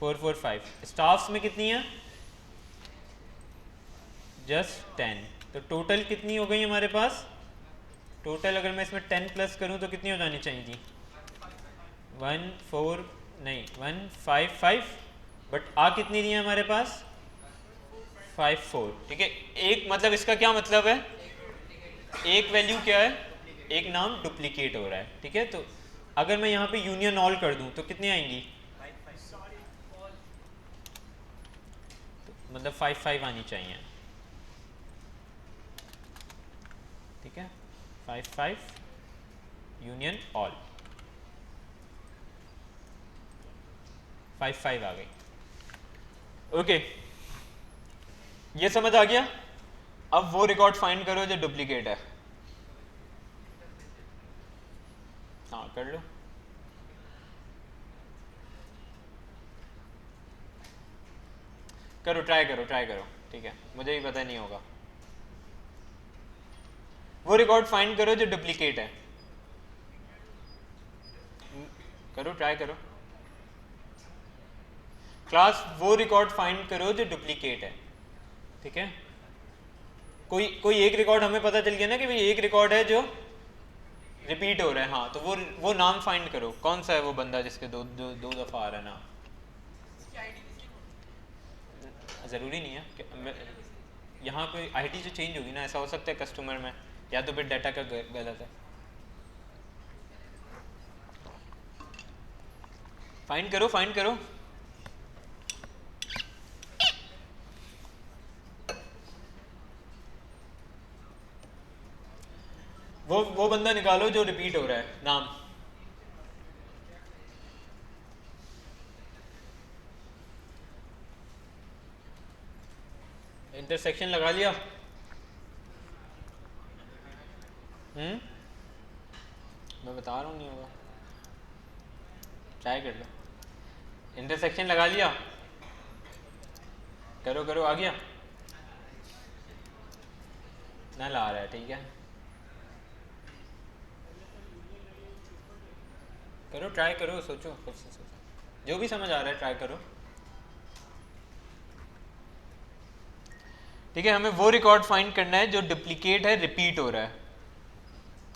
445। स्टाफ्स में कितनी है, जस्ट 10। तो टोटल कितनी हो गई हमारे पास, टोटल अगर मैं इसमें 10 प्लस करूं तो कितनी हो जानी चाहिए थी, 155, बट आ कितनी दी है हमारे पास, 54, ठीक है। एक मतलब इसका क्या मतलब है, एक वैल्यू क्या है, एक नाम डुप्लीकेट हो रहा है, ठीक है। तो अगर मैं यहाँ पे यूनियन ऑल कर दूं तो कितनी आएंगी, तो मतलब 55 आनी चाहिए, ठीक है। 55 यूनियन ऑल, 55 आ गई, ओके। ये समझ आ गया। अब वो रिकॉर्ड फाइंड करो जो डुप्लीकेट है, हाँ कर लो। करो, ट्राई करो, ट्राई करो, ठीक है, मुझे भी पता नहीं होगा। वो रिकॉर्ड फाइंड करो जो डुप्लीकेट है, करो, ट्राई करो क्लास, वो रिकॉर्ड फाइंड करो जो डुप्लीकेट है, ठीक है। कोई एक रिकॉर्ड हमें पता चल गया ना कि भाई एक रिकॉर्ड है जो रिपीट हो रहा है, हाँ, तो वो नाम फाइंड करो, कौन सा है वो बंदा जिसके दो दफ़ा आ रहा है नाम। ज़रूरी नहीं है कि यहाँ पे आईडी जो चेंज होगी ना, ऐसा हो सकता है कस्टमर में, या तो फिर डाटा का गलत है। फाइंड करो, फाइंड करो, वो बंदा निकालो जो रिपीट हो रहा है नाम। इंटरसेक्शन लगा लिया, मैं बता रहा हूँ नहीं होगा, ट्राई कर लो। इंटरसेक्शन लगा लिया, करो करो, आ गया, नल आ रहा है, ठीक है। करो, ट्राई करो, सोचो खुद से, सोचो जो भी समझ आ रहा है, ट्राई करो, ठीक है। हमें वो रिकॉर्ड फाइंड करना है जो डुप्लीकेट है, रिपीट हो रहा है,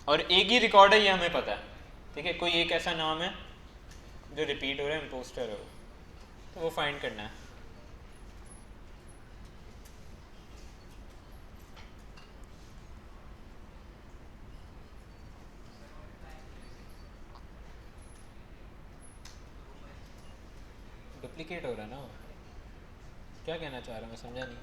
और एक ही रिकॉर्ड है ये हमें पता है, ठीक है। कोई एक ऐसा नाम है जो रिपीट हो रहा है, इम्पोस्टर हो, तो वो फाइंड करना है। डुप्लीकेट हो रहा है ना, क्या कहना चाह रहा हूँ मैं, समझा नहीं।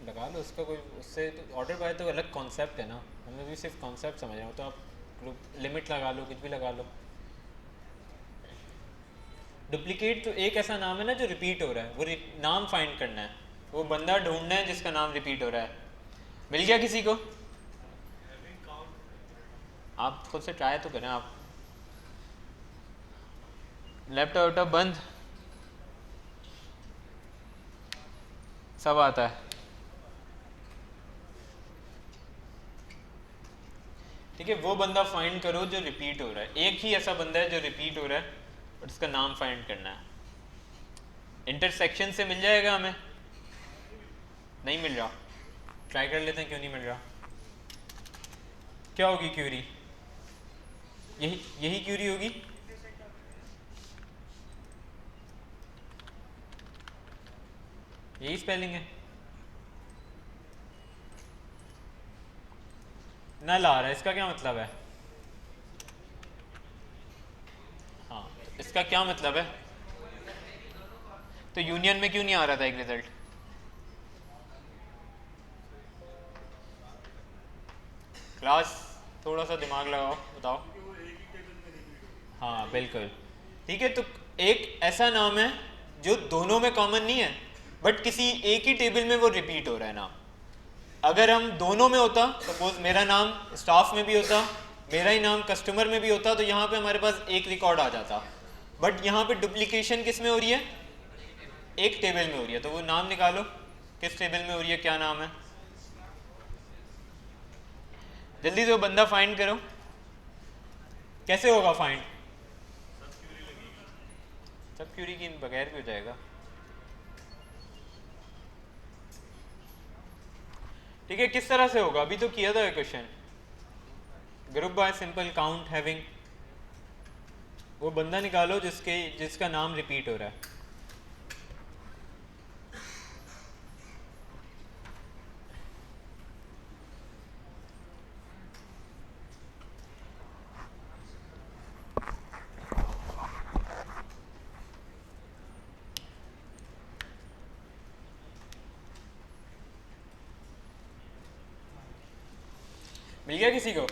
लगा लो उसका कोई, उससे तो ऑर्डर बाय तो अलग कॉन्सेप्ट है ना, हमें भी सिर्फ कॉन्सेप्ट समझ रहा हूँ, तो आप लिमिट लगा लो, कुछ भी लगा लो। डुप्लीकेट तो एक ऐसा नाम है ना जो रिपीट हो रहा है, वो नाम फाइंड करना है, वो बंदा ढूंढना है जिसका नाम रिपीट हो रहा है। मिल गया किसी को, आप खुद से ट्राई तो करें। आप लैपटॉप वैपटॉप बंद, सब आता है। ठीक है, वो बंदा फाइंड करो जो रिपीट हो रहा है। एक ही ऐसा बंदा है जो रिपीट हो रहा है और उसका नाम फाइंड करना है। इंटरसेक्शन से मिल जाएगा हमें? नहीं मिल रहा, ट्राई कर लेते हैं। क्यों नहीं मिल रहा? क्या होगी क्यूरी? यही यही क्यूरी होगी। यही स्पेलिंग है। नल आ रहा है, इसका क्या मतलब है? हाँ, तो इसका क्या मतलब है? तो यूनियन में क्यों नहीं आ रहा था एक रिजल्ट? क्लास, थोड़ा सा दिमाग लगाओ, बताओ। हाँ बिल्कुल, ठीक है। तो एक ऐसा नाम है जो दोनों में कॉमन नहीं है, बट किसी एक ही टेबल में वो रिपीट हो रहा है नाम। अगर हम दोनों में होता, सपोज मेरा नाम स्टाफ में भी होता, मेरा ही नाम कस्टमर में भी होता, तो यहाँ पे हमारे पास एक रिकॉर्ड आ जाता। बट यहाँ पे डुप्लीकेशन किस में हो रही है? एक टेबल में हो रही है। तो वो नाम निकालो, किस टेबल में हो रही है, क्या नाम है? जल्दी से वो बंदा फाइंड करो। कैसे होगा फाइंड? सब क्यूरी की बगैर भी हो जाएगा। ठीक है, किस तरह से होगा? अभी तो किया था ये question. Group by simple count having. वो बंदा निकालो जिसका नाम रिपीट हो रहा है। मिल गया किसी को?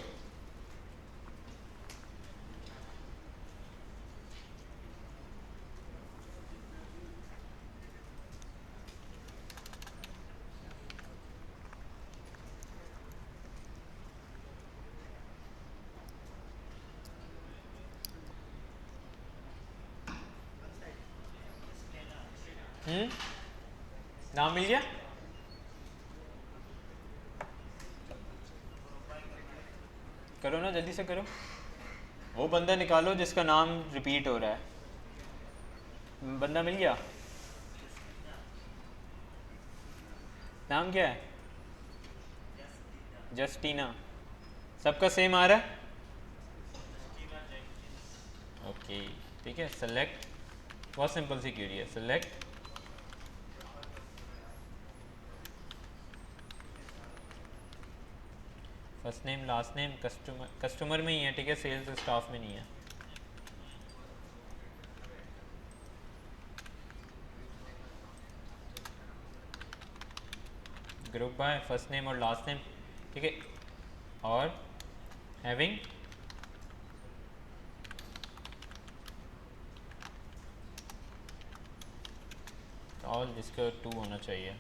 नाम मिल गया? करो ना, जल्दी से करो। वो बंदा निकालो जिसका नाम रिपीट हो रहा है। बंदा मिल गया? नाम क्या है? जस्टीना। सबका सेम आ रहा है? ओके, ठीक है। सेलेक्ट, बहुत सिंपल सी क्वेरी है। Select first name last name, customer में ही है, ठीक है, सेल्स स्टाफ में नहीं है। ग्रुप बाय फर्स्ट नेम और लास्ट नेम, ठीक है। और हैविंग ऑल, जिसका 2 होना चाहिए,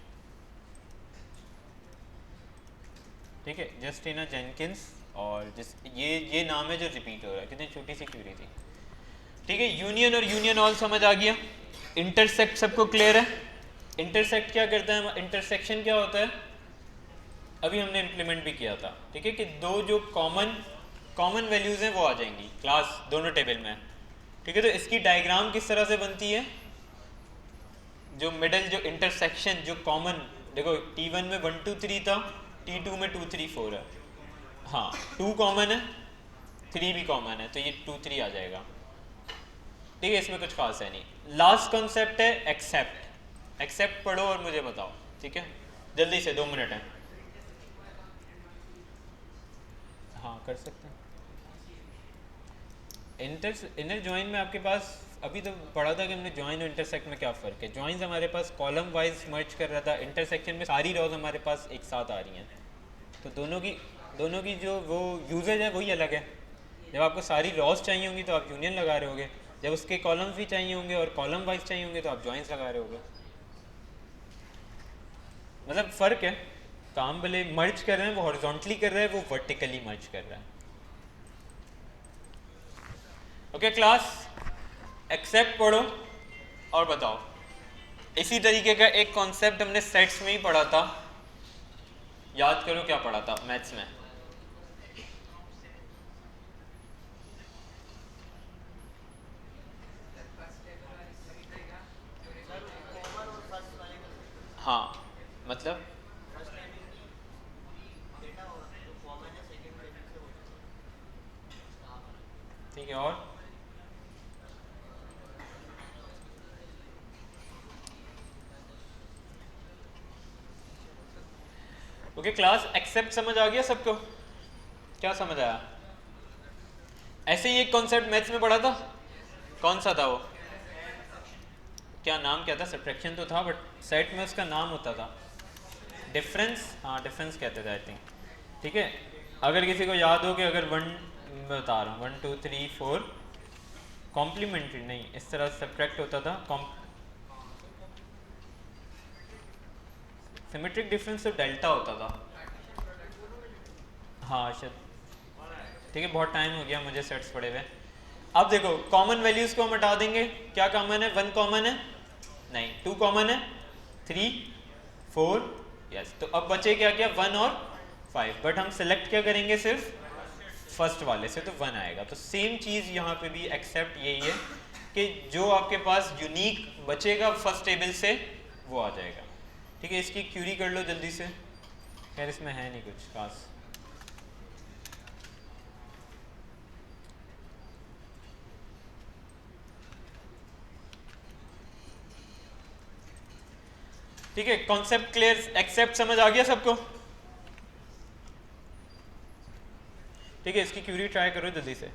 ठीक है। जस्टिना जेनकिंस। और ये नाम है जो रिपीट हो रहा है। कितनी छोटी सी क्वेरी थी, ठीक है। यूनियन और यूनियन ऑल समझ आ गया। इंटरसेक्ट सबको क्लियर है? इंटरसेक्ट क्या करता है? इंटरसेक्शन क्या होता है? अभी हमने इम्प्लीमेंट भी किया था, ठीक है, कि दो जो कॉमन वैल्यूज हैं वो आ जाएंगी क्लास दोनों टेबल में, ठीक है। तो इसकी डायग्राम किस तरह से बनती है? जो मिडल जो इंटरसेक्शन जो कॉमन, देखो T1 में 1 2 3 था, T2 में 2 3 4 है। हाँ, 2 कॉमन है, 3 भी कॉमन है, तो ये 2 3 आ जाएगा, ठीक है। इसमें कुछ खास है नहीं। लास्ट कॉन्सेप्ट है एक्सेप्ट। एक्सेप्ट पढ़ो और मुझे बताओ, ठीक है, जल्दी से, 2 मिनट है। हाँ कर सकते हैं। इनर ज्वाइन में आपके पास अभी तो पढ़ा था कि हमने ज्वाइन और इंटरसेक्ट में क्या फ़र्क है। ज्वाइंस हमारे पास कॉलम वाइज मर्ज कर रहा था, इंटरसेक्शन में सारी रॉज हमारे पास एक साथ आ रही हैं, तो दोनों की जो वो यूजेज है वही अलग है। जब आपको सारी रॉज चाहिए होंगी तो आप यूनियन लगा रहे होगे, जब उसके कॉलम्स भी चाहिए होंगे और कॉलम वाइज चाहिए होंगे तो आप ज्वाइंस लगा रहे होगे। मतलब फ़र्क है, काम भले मर्ज कर रहे हैं, वो हॉरिजॉन्टली कर रहा है, वो वर्टिकली मर्ज कर रहा है। ओके क्लास, एक्सेप्ट पढ़ो और बताओ। इसी तरीके का एक कॉन्सेप्ट हमने सेट्स में ही पढ़ा था, याद करो क्या पढ़ा था मैथ्स में। हाँ मतलब ठीक है, और ओके क्लास, एक्सेप्ट समझ आ गया सबको? क्या समझ आया? ऐसे ही एक कॉन्सेप्ट मैथ्स में पढ़ा था, कौन सा था वो? क्या नाम क्या था? सब्ट्रैक्शन तो था बट सेट में उसका नाम होता था डिफरेंस, हाँ डिफरेंस कहते थे आई थिंक। ठीक है, अगर किसी को याद हो कि अगर वन, बता रहा हूँ 1 2 3 4 कॉम्प्लीमेंट्री नहीं, इस तरह सब्ट्रैक्ट होता था। सिमेट्रिक डिफरेंस तो डेल्टा होता था। हाँ शायद, ठीक है बहुत टाइम हो गया मुझे सेट्स पढ़े हुए। अब देखो कॉमन वैल्यूज को हम हटा देंगे, क्या कॉमन है? 1 कॉमन है नहीं, 2 कॉमन है, 3 4, यस। तो अब बचे क्या क्या? 1 और 5, बट हम सिलेक्ट क्या करेंगे? सिर्फ फर्स्ट वाले से, तो 1 आएगा। तो सेम चीज़ यहाँ पे भी एक्सेप्ट यही है कि जो आपके पास यूनिक बचेगा फर्स्ट टेबल से वो आ जाएगा। ठीक है, इसकी क्यूरी कर लो जल्दी से, खैर इसमें है नहीं कुछ खास। ठीक है, कॉन्सेप्ट क्लियर, एक्सेप्ट समझ आ गया सबको? ठीक है, इसकी क्यूरी ट्राई करो जल्दी से।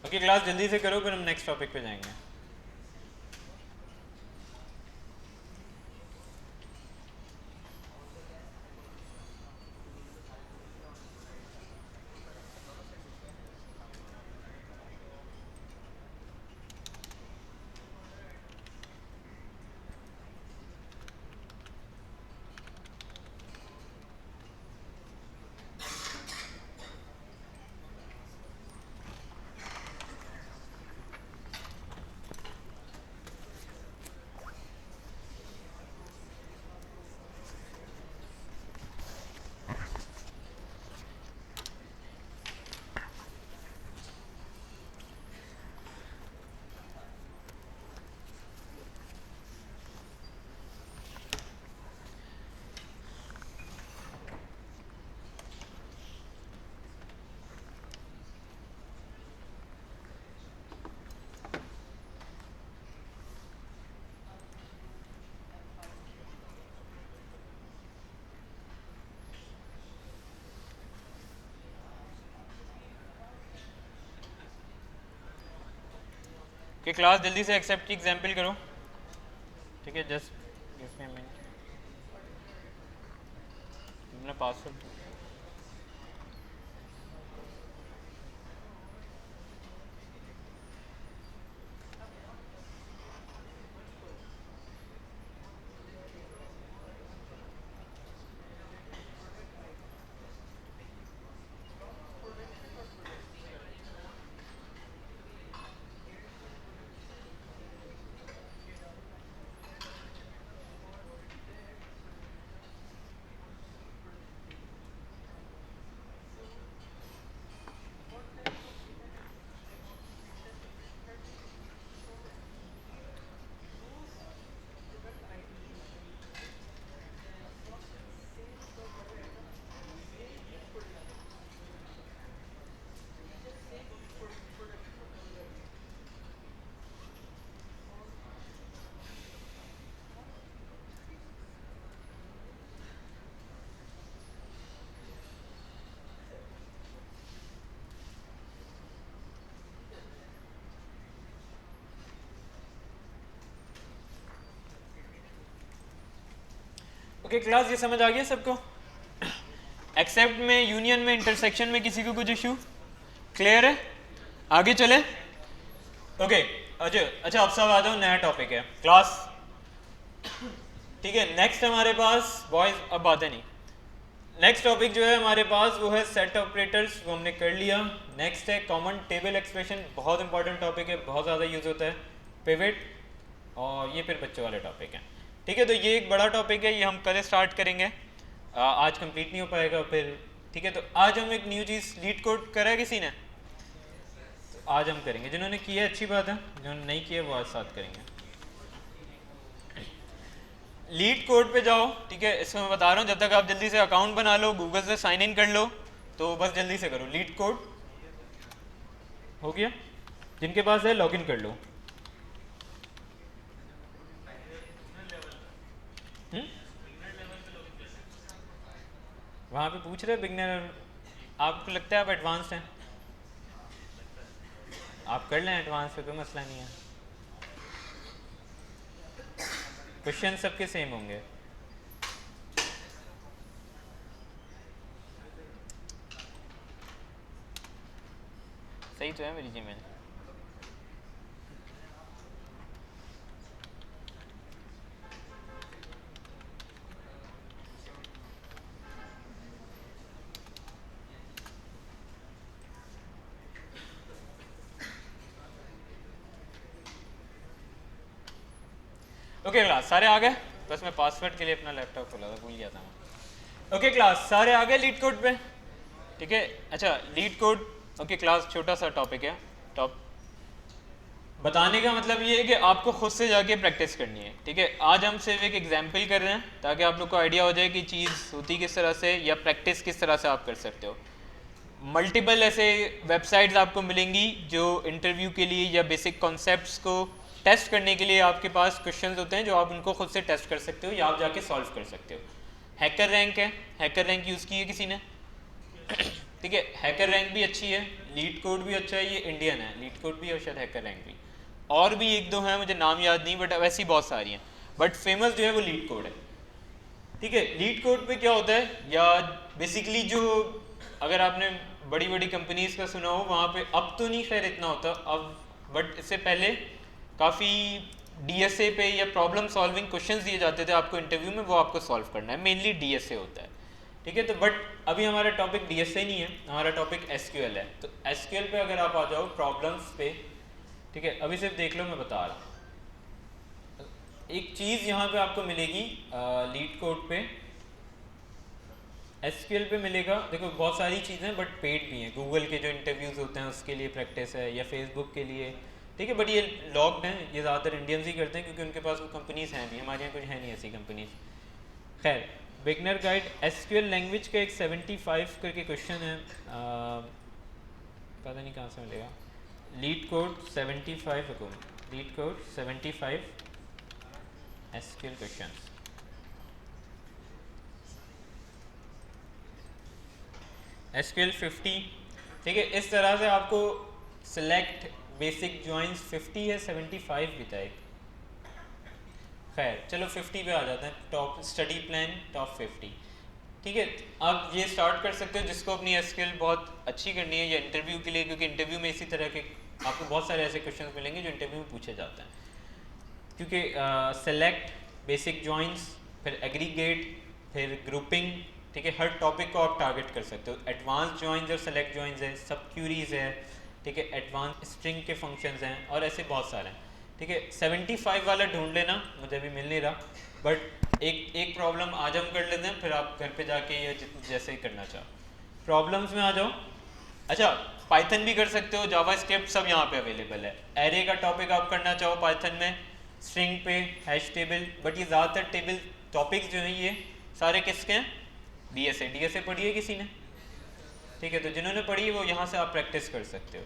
ओके क्लास, जल्दी से करो फिर हम नेक्स्ट टॉपिक पे जाएंगे। कि क्लास जल्दी से एक्सेप्ट की एग्जाम्पल करो। ठीक है, just give me a minute. तुमने पासवर्ड ओके क्लास, ये समझ आ गया सबको? एक्सेप्ट में, यूनियन में, इंटरसेक्शन में किसी को कुछ इशू? क्लियर है? आगे चले? ओके अच्छा अब सब आ जाओ, नया टॉपिक है क्लास। ठीक है, नेक्स्ट हमारे पास बॉयज, अब बातें नहीं, नेक्स्ट टॉपिक जो है हमारे पास वो है सेट ऑपरेटर्स, वो हमने कर लिया। नेक्स्ट है कॉमन टेबल एक्सप्रेशन, बहुत इंपॉर्टेंट टॉपिक है, बहुत ज़्यादा यूज़ होता है। पिवट, और ये फिर बच्चों वाले टॉपिक हैं। ठीक है, तो ये एक बड़ा टॉपिक है, ये हम कल स्टार्ट करेंगे, आज कंप्लीट नहीं हो पाएगा फिर। ठीक है, तो आज हम एक न्यू चीज़ लीड कोड करा है किसी ने, तो आज हम करेंगे। जिन्होंने किया अच्छी बात है, जिन्होंने नहीं किया वो आज साथ करेंगे। लीड कोड पे जाओ। ठीक है, इसमें मैं बता रहा हूँ, जब तक आप जल्दी से अकाउंट बना लो, गूगल से साइन इन कर लो, तो बस जल्दी से करो। लीड कोड हो गया, जिनके पास है लॉगिन कर लो। वहाँ पे पूछ रहे बिगनर, आपको लगता है आप एडवांस हैं? आप कर लें एडवांस पे, कोई मसला नहीं है, क्वेश्चन सबके सेम होंगे। सही तो है मेरी जीमेल। ओके क्लास, सारे आ गए? बस मैं पासवर्ड के लिए अपना लैपटॉप खोला था, भूल गया था मैं। ओके क्लास, सारे आ गए लीड कोड पे? ठीक है, अच्छा लीड कोड। ओके क्लास, छोटा सा टॉपिक है, टॉप बताने का मतलब ये है कि आपको खुद से जाके प्रैक्टिस करनी है। ठीक है, आज हम सिर्फ एक एग्जाम्पल कर रहे हैं ताकि आप लोग को आइडिया हो जाए कि चीज़ होती किस तरह से, या प्रैक्टिस किस तरह से आप कर सकते हो। मल्टीपल ऐसे वेबसाइट्स आपको मिलेंगी जो इंटरव्यू के लिए या बेसिक कॉन्सेप्ट्स को टेस्ट करने के लिए आपके पास क्वेश्चंस होते हैं, जो आप उनको खुद से टेस्ट कर सकते हो या आप जाके सॉल्व कर सकते हो। हैकर रैंक है, हैकर रैंक यूज़ की है किसी ने? ठीक है, हैकर रैंक भी अच्छी है, लीड कोड भी अच्छा है, ये इंडियन है, लीड कोड भी और शायद हैकर रैंक भी, और भी एक दो हैं मुझे नाम याद नहीं, बट वैसी बहुत सारी हैं, बट फेमस जो है वो लीड कोड है। ठीक है, लीड कोड पे क्या होता है, या बेसिकली जो, अगर आपने बड़ी बड़ी कंपनीज का सुना हो, वहाँ पे अब तो नहीं खैर इतना होता अब, बट इससे पहले काफ़ी डीएसए पे या प्रॉब्लम सॉल्विंग क्वेश्चंस दिए जाते थे आपको इंटरव्यू में, वो आपको सॉल्व करना है, मेनली डीएसए होता है। ठीक है, तो बट अभी हमारा टॉपिक डीएसए नहीं है, हमारा टॉपिक एसक्यूएल है। तो एसक्यूएल पे अगर आप आ जाओ प्रॉब्लम्स पे, ठीक है, अभी सिर्फ देख लो, मैं बता रहा हूँ एक चीज़ यहाँ पे आपको मिलेगी लीड कोड पे, एसक्यूएल पे मिलेगा। देखो बहुत सारी चीज़ें बट पेड भी हैं, गूगल के जो इंटरव्यूज़ होते हैं उसके लिए प्रैक्टिस है, या फेसबुक के लिए। ठीक है, बट ये लॉक्ड हैं, ये ज़्यादातर इंडियंस ही करते हैं क्योंकि उनके पास वो कंपनीज़ हैं भी, हमारे यहाँ कुछ है नहीं ऐसी कंपनीज। खैर, बिगनर गाइड एसक्यूएल लैंग्वेज का एक 75 करके क्वेश्चन है, पता नहीं कहाँ से मिलेगा। लीड कोड 75 को, leet code 75 SQL question, SQL 50। ठीक है, इस तरह से आपको सिलेक्ट बेसिक जॉइंस 50 है, 75 भी था एक। खैर चलो 50 पे आ जाते हैं, टॉप स्टडी प्लान टॉप 50। ठीक है, आप ये स्टार्ट कर सकते हो जिसको अपनी एसक्यूएल बहुत अच्छी करनी है, या इंटरव्यू के लिए, क्योंकि इंटरव्यू में इसी तरह के आपको बहुत सारे ऐसे क्वेश्चंस मिलेंगे जो इंटरव्यू में पूछे जाते हैं। क्योंकि सेलेक्ट, बेसिक जॉइंस, फिर एग्रीगेट, फिर ग्रुपिंग, ठीक है, हर टॉपिक को आप टारगेट कर सकते हो। एडवांस जॉइंस और सेलेक्ट जॉइंस है, सब क्यूरीज है, ठीक है, एडवांस स्ट्रिंग के फंक्शंस हैं, और ऐसे बहुत सारे हैं। ठीक है, 75 वाला ढूंढ लेना, मुझे अभी मिल नहीं रहा, बट एक प्रॉब्लम आज हम कर लेते हैं, फिर आप घर पे जाके या जैसे करना चाहो। प्रॉब्लम्स में आ जाओ। अच्छा, पाइथन भी कर सकते हो, जावा स्क्रिप्ट सब यहाँ पे अवेलेबल है। एरे का टॉपिक आप करना चाहो पाइथन में, स्ट्रिंग पे, हैश टेबल, बट ये ज़्यादातर टेबल टॉपिक्स जो हैं ये सारे किसके हैं? डीएसए। डीएसए पढ़ी है किसी ने? ठीक है, तो जिन्होंने पढ़ी है वो यहाँ से आप प्रैक्टिस कर सकते हो।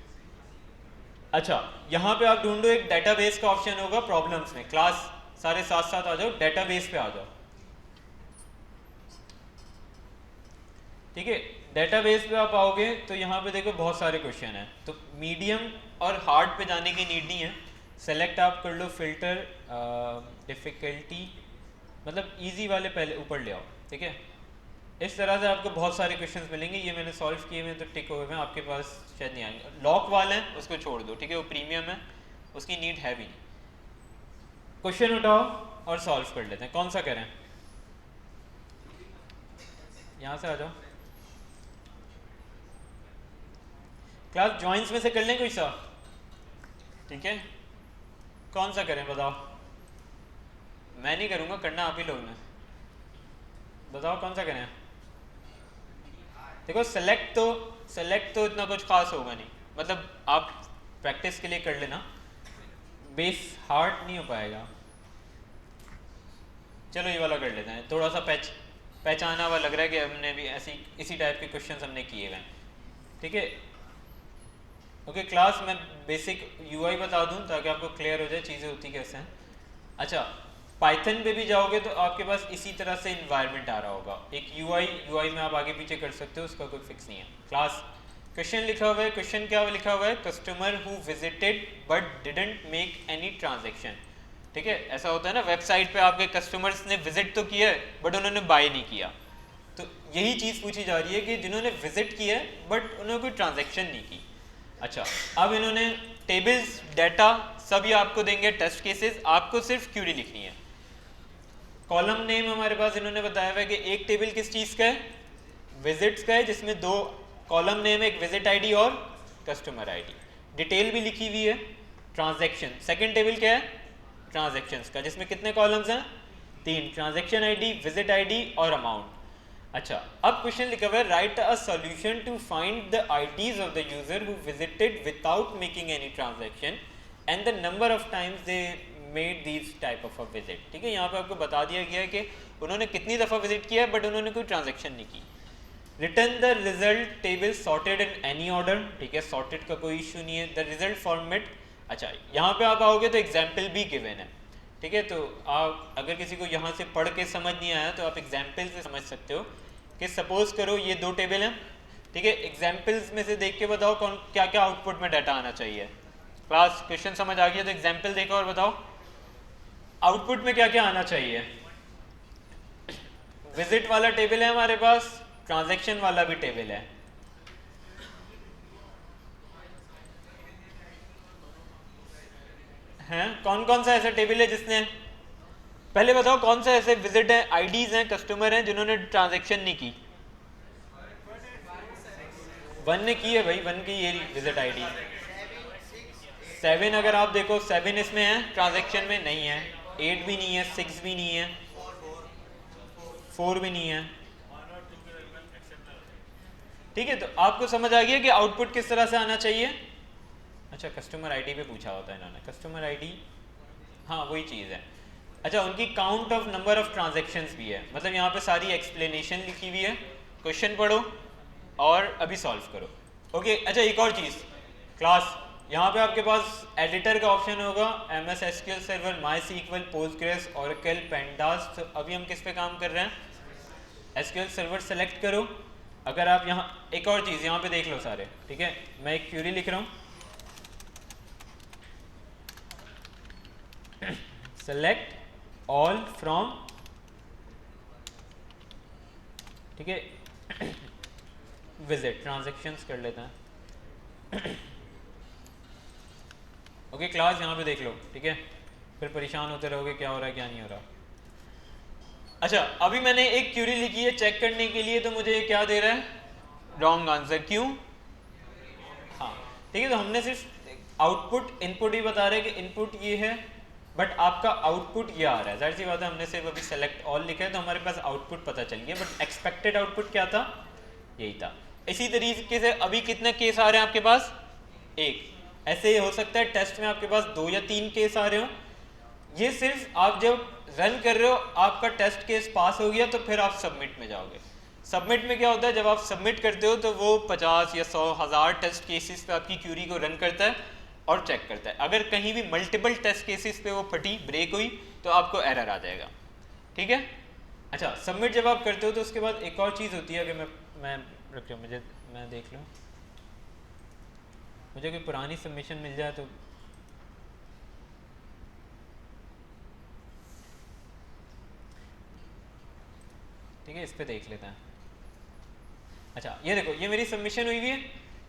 अच्छा, यहाँ पे आप ढूंढो, एक डेटाबेस का ऑप्शन होगा प्रॉब्लम्स में। क्लास सारे साथ साथ आ जाओ, डेटाबेस पे आ जाओ। ठीक है, डेटाबेस पे आप आओगे तो यहाँ पे देखो बहुत सारे क्वेश्चन हैं, तो मीडियम और हार्ड पे जाने की नीड नहीं है। सेलेक्ट आप कर लो फिल्टर, डिफ़िकल्टी मतलब इजी वाले पहले ऊपर ले आओ। ठीक है, इस तरह से आपको बहुत सारे क्वेश्चंस मिलेंगे, ये मैंने सॉल्व किए हुए तो टिक हुए हैं, आपके पास शायद नहीं आएंगे। लॉक वाले हैं उसको छोड़ दो, ठीक है, वो प्रीमियम है, उसकी नीड है भी नहीं। क्वेश्चन उठाओ और सॉल्व कर लेते हैं। कौन सा करें? यहाँ से आ जाओ। क्लास जॉइंट्स में से कर लें कोई सा, ठीक है? कौन सा करें बताओ? मैं नहीं करूँगा, करना आप ही लोग ने। बताओ कौन सा करें? देखो सेलेक्ट तो इतना कुछ खास होगा नहीं, मतलब आप प्रैक्टिस के लिए कर लेना, बेस हार्ड नहीं हो पाएगा। चलो ये वाला कर लेते हैं, थोड़ा सा पहचाना हुआ लग रहा है कि हमने भी ऐसी इसी टाइप के क्वेश्चंस हमने किए हुए हैं, ठीक है? ओके क्लास, मैं बेसिक यूआई बता दूं ताकि आपको क्लियर हो जाए चीज़ें होती कैसे हैं। अच्छा, पाइथन पे भी जाओगे तो आपके पास इसी तरह से इन्वायरमेंट आ रहा होगा, एक यूआई में आप आगे पीछे कर सकते हो, उसका कोई फिक्स नहीं है। क्लास क्वेश्चन लिखा हुआ है, क्वेश्चन क्या लिखा हुआ है? Customer who visited but didn't make any transaction, ठीक है? ऐसा होता है ना, वेबसाइट पे आपके कस्टमर्स ने विजिट तो किया है बट उन्होंने बाय नहीं किया, तो यही चीज़ पूछी जा रही है कि जिन्होंने विजिट किया है बट उन्होंने कोई ट्रांजेक्शन नहीं की। अच्छा, अब इन्होंने टेबल्स, डाटा सब ये आपको देंगे, टेस्ट केसेस, आपको सिर्फ क्यूरी लिखनी है। कॉलम नेम हमारे पास इन्होंने बताया हुआ है कि एक टेबल किस चीज़ का है? विजिट्स का है, जिसमें दो कॉलम नेम है, एक विजिट आईडी और कस्टमर आईडी। डिटेल भी लिखी हुई है। ट्रांजैक्शन, सेकंड टेबल क्या है? ट्रांजैक्शंस का, जिसमें कितने कॉलम्स हैं? 3, ट्रांजैक्शन आईडी, विजिट आईडी और अमाउंट। अच्छा, अब क्वेश्चन लिखा हुआ है, write a solution to find the IDs of the user who visited without making any transaction and the number of times they made these type of a visit, ठीक है? यहाँ पे आपको बता दिया गया है कि उन्होंने कितनी दफ़ा विजिट किया है बट उन्होंने कोई ट्रांजैक्शन नहीं की। Return the result table sorted in any order, ठीक है, सॉर्टेड का कोई इशू नहीं है। द रिजल्ट फॉर्मेट, अच्छा यहाँ पे आप आओगे तो एग्जाम्पल भी गिवन है, ठीक है? तो आप अगर किसी को यहाँ से पढ़ के समझ नहीं आया तो आप एग्जाम्पल से समझ सकते हो कि सपोज करो ये दो टेबल हैं, ठीक है? एग्जाम्पल्स में से देख के बताओ कौन क्या क्या आउटपुट में डाटा आना चाहिए। क्लास क्वेश्चन समझ आ गया तो एग्जाम्पल देखो और बताओ आउटपुट में क्या क्या आना चाहिए। विजिट वाला टेबल है हमारे पास, ट्रांजैक्शन वाला भी टेबल है, हैं? कौन कौन सा ऐसा टेबल है जिसने, पहले बताओ कौन सा ऐसे विजिट है, आईडीज हैं, कस्टमर हैं जिन्होंने ट्रांजैक्शन नहीं की? वन ने की है भाई, वन की ये विजिट आईडी। 7 अगर आप देखो 7 इसमें है, ट्रांजैक्शन में नहीं है। 8 भी नहीं है, 6 भी नहीं है, 4 भी नहीं है, ठीक है? तो आपको समझ आ गया कि आउटपुट किस तरह से आना चाहिए। अच्छा, कस्टमर आईडी पे पूछा होता है इन्होंने, कस्टमर आईडी, हाँ वही चीज़ है। अच्छा, उनकी count of number of transactions भी है, मतलब यहाँ पे सारी एक्सप्लेनेशन लिखी हुई है। क्वेश्चन पढ़ो और अभी सॉल्व करो। ओके, अच्छा एक और चीज़ क्लास, यहाँ पे आपके पास एडिटर का ऑप्शन होगा, MS SQL server, MySQL, Postgres, Oracle, pandas. तो अभी हम किस पे काम कर रहे हैं? SQL सर्वर सेलेक्ट करो। अगर आप यहाँ, एक और चीज़ यहाँ पे देख लो सारे, ठीक है? मैं एक क्यूरी लिख रहा हूँ, सेलेक्ट ऑल फ्रॉम, ठीक है, विजिट, ट्रांजैक्शंस कर लेते हैं। ओके क्लास, यहाँ पे देख लो, ठीक है? फिर परेशान होते रहोगे क्या हो रहा है क्या नहीं हो रहा। अच्छा, अभी मैंने एक क्यूरी लिखी है चेक करने के लिए, तो मुझे क्या दे रहा है? रॉन्ग आंसर, क्यों? हाँ, ठीक है, तो हमने सिर्फ आउटपुट, इनपुट ही बता रहे कि इनपुट ये है बट आपका आउटपुट ये आ रहा है। जाहिर सी बात है, हमने सिर्फ अभी सेलेक्ट ऑल लिखा है तो हमारे पास आउटपुट पता चल गया, बट एक्सपेक्टेड आउटपुट क्या था? यही था। इसी तरीके से अभी कितने केस आ रहे हैं आपके पास? एक। ऐसे हो सकता है टेस्ट में आपके पास 2 या 3 केस आ रहे हो। ये सिर्फ आप जब रन कर रहे हो, आपका टेस्ट केस पास हो गया तो फिर आप सबमिट में जाओगे। सबमिट में क्या होता है, जब आप सबमिट करते हो तो वो 50 या 100 हज़ार टेस्ट केसेस पे आपकी क्यूरी को रन करता है और चेक करता है। अगर कहीं भी मल्टीपल टेस्ट केसेस पे वो फटी, ब्रेक हुई, तो आपको एरर आ जाएगा, ठीक है? अच्छा, सबमिट जब आप करते हो तो उसके बाद एक और चीज़ होती है, कि मैं रुक जाओ, मैं देख लूँ, मुझे कोई पुरानी सबमिशन मिल जाए तो। ठीक है, इस पे देख लेते हैं। अच्छा ये देखो, ये मेरी सबमिशन हुई हुई है,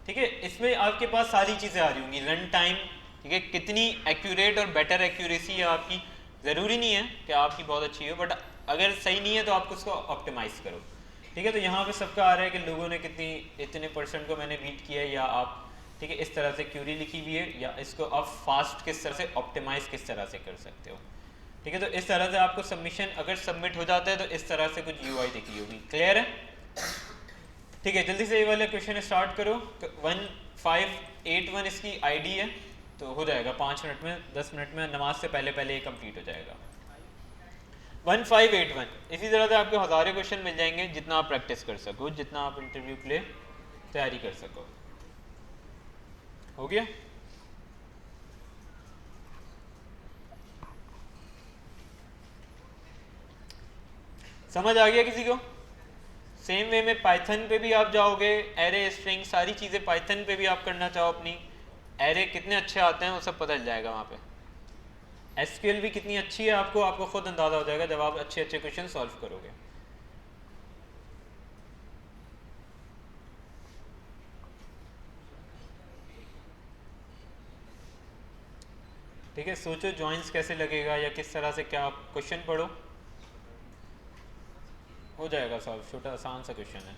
ठीक है। इसमें आपके पास सारी चीज़ें आ रही होंगी, रन टाइम, ठीक है, कितनी एक्यूरेट और बेटर एक्यूरेसी है आपकी। ज़रूरी नहीं है कि आपकी बहुत अच्छी हो, बट अगर सही नहीं है तो आप उसको ऑप्टिमाइज़ करो, ठीक है। तो यहाँ पे सबका आ रहा है कि लोगों ने कितनी, इतने परसेंट को मैंने बीट किया है, या आप, ठीक है, इस तरह से क्यूरी लिखी हुई है, या इसको आप फास्ट किस तरह से ऑप्टिमाइज़ किस तरह से कर सकते हो, ठीक है। तो इस तरह से आपको सबमिशन अगर सबमिट हो जाता है तो इस तरह से कुछ यूआई दिखी होगी। क्लियर है? ठीक है, जल्दी से ये वाले क्वेश्चन स्टार्ट करो। 1581 इसकी आईडी है, तो हो जाएगा 5 मिनट में, 10 मिनट में, नमाज से पहले पहले ये कंप्लीट हो जाएगा। 1581 इसी तरह से आपको हज़ारों क्वेश्चन मिल जाएंगे, जितना आप प्रैक्टिस कर सको, जितना आप इंटरव्यू के लिए तैयारी कर सको। हो गया? समझ आ गया किसी को? सेम वे में पाइथन पे भी आप जाओगे, एरे स्ट्रिंग सारी चीज़ें पाइथन पे भी आप करना चाहो अपनी, एरे कितने अच्छे आते हैं वो सब पता चल जाएगा वहाँ पे। एसक्यूएल भी कितनी अच्छी है आपको खुद अंदाज़ा हो जाएगा जब आप अच्छे अच्छे क्वेश्चन सॉल्व करोगे। ठीक है, सोचो जॉइंस कैसे लगेगा, या किस तरह से, क्या क्वेश्चन पढ़ो, हो जाएगा सॉल्व, छोटा आसान सा क्वेश्चन है।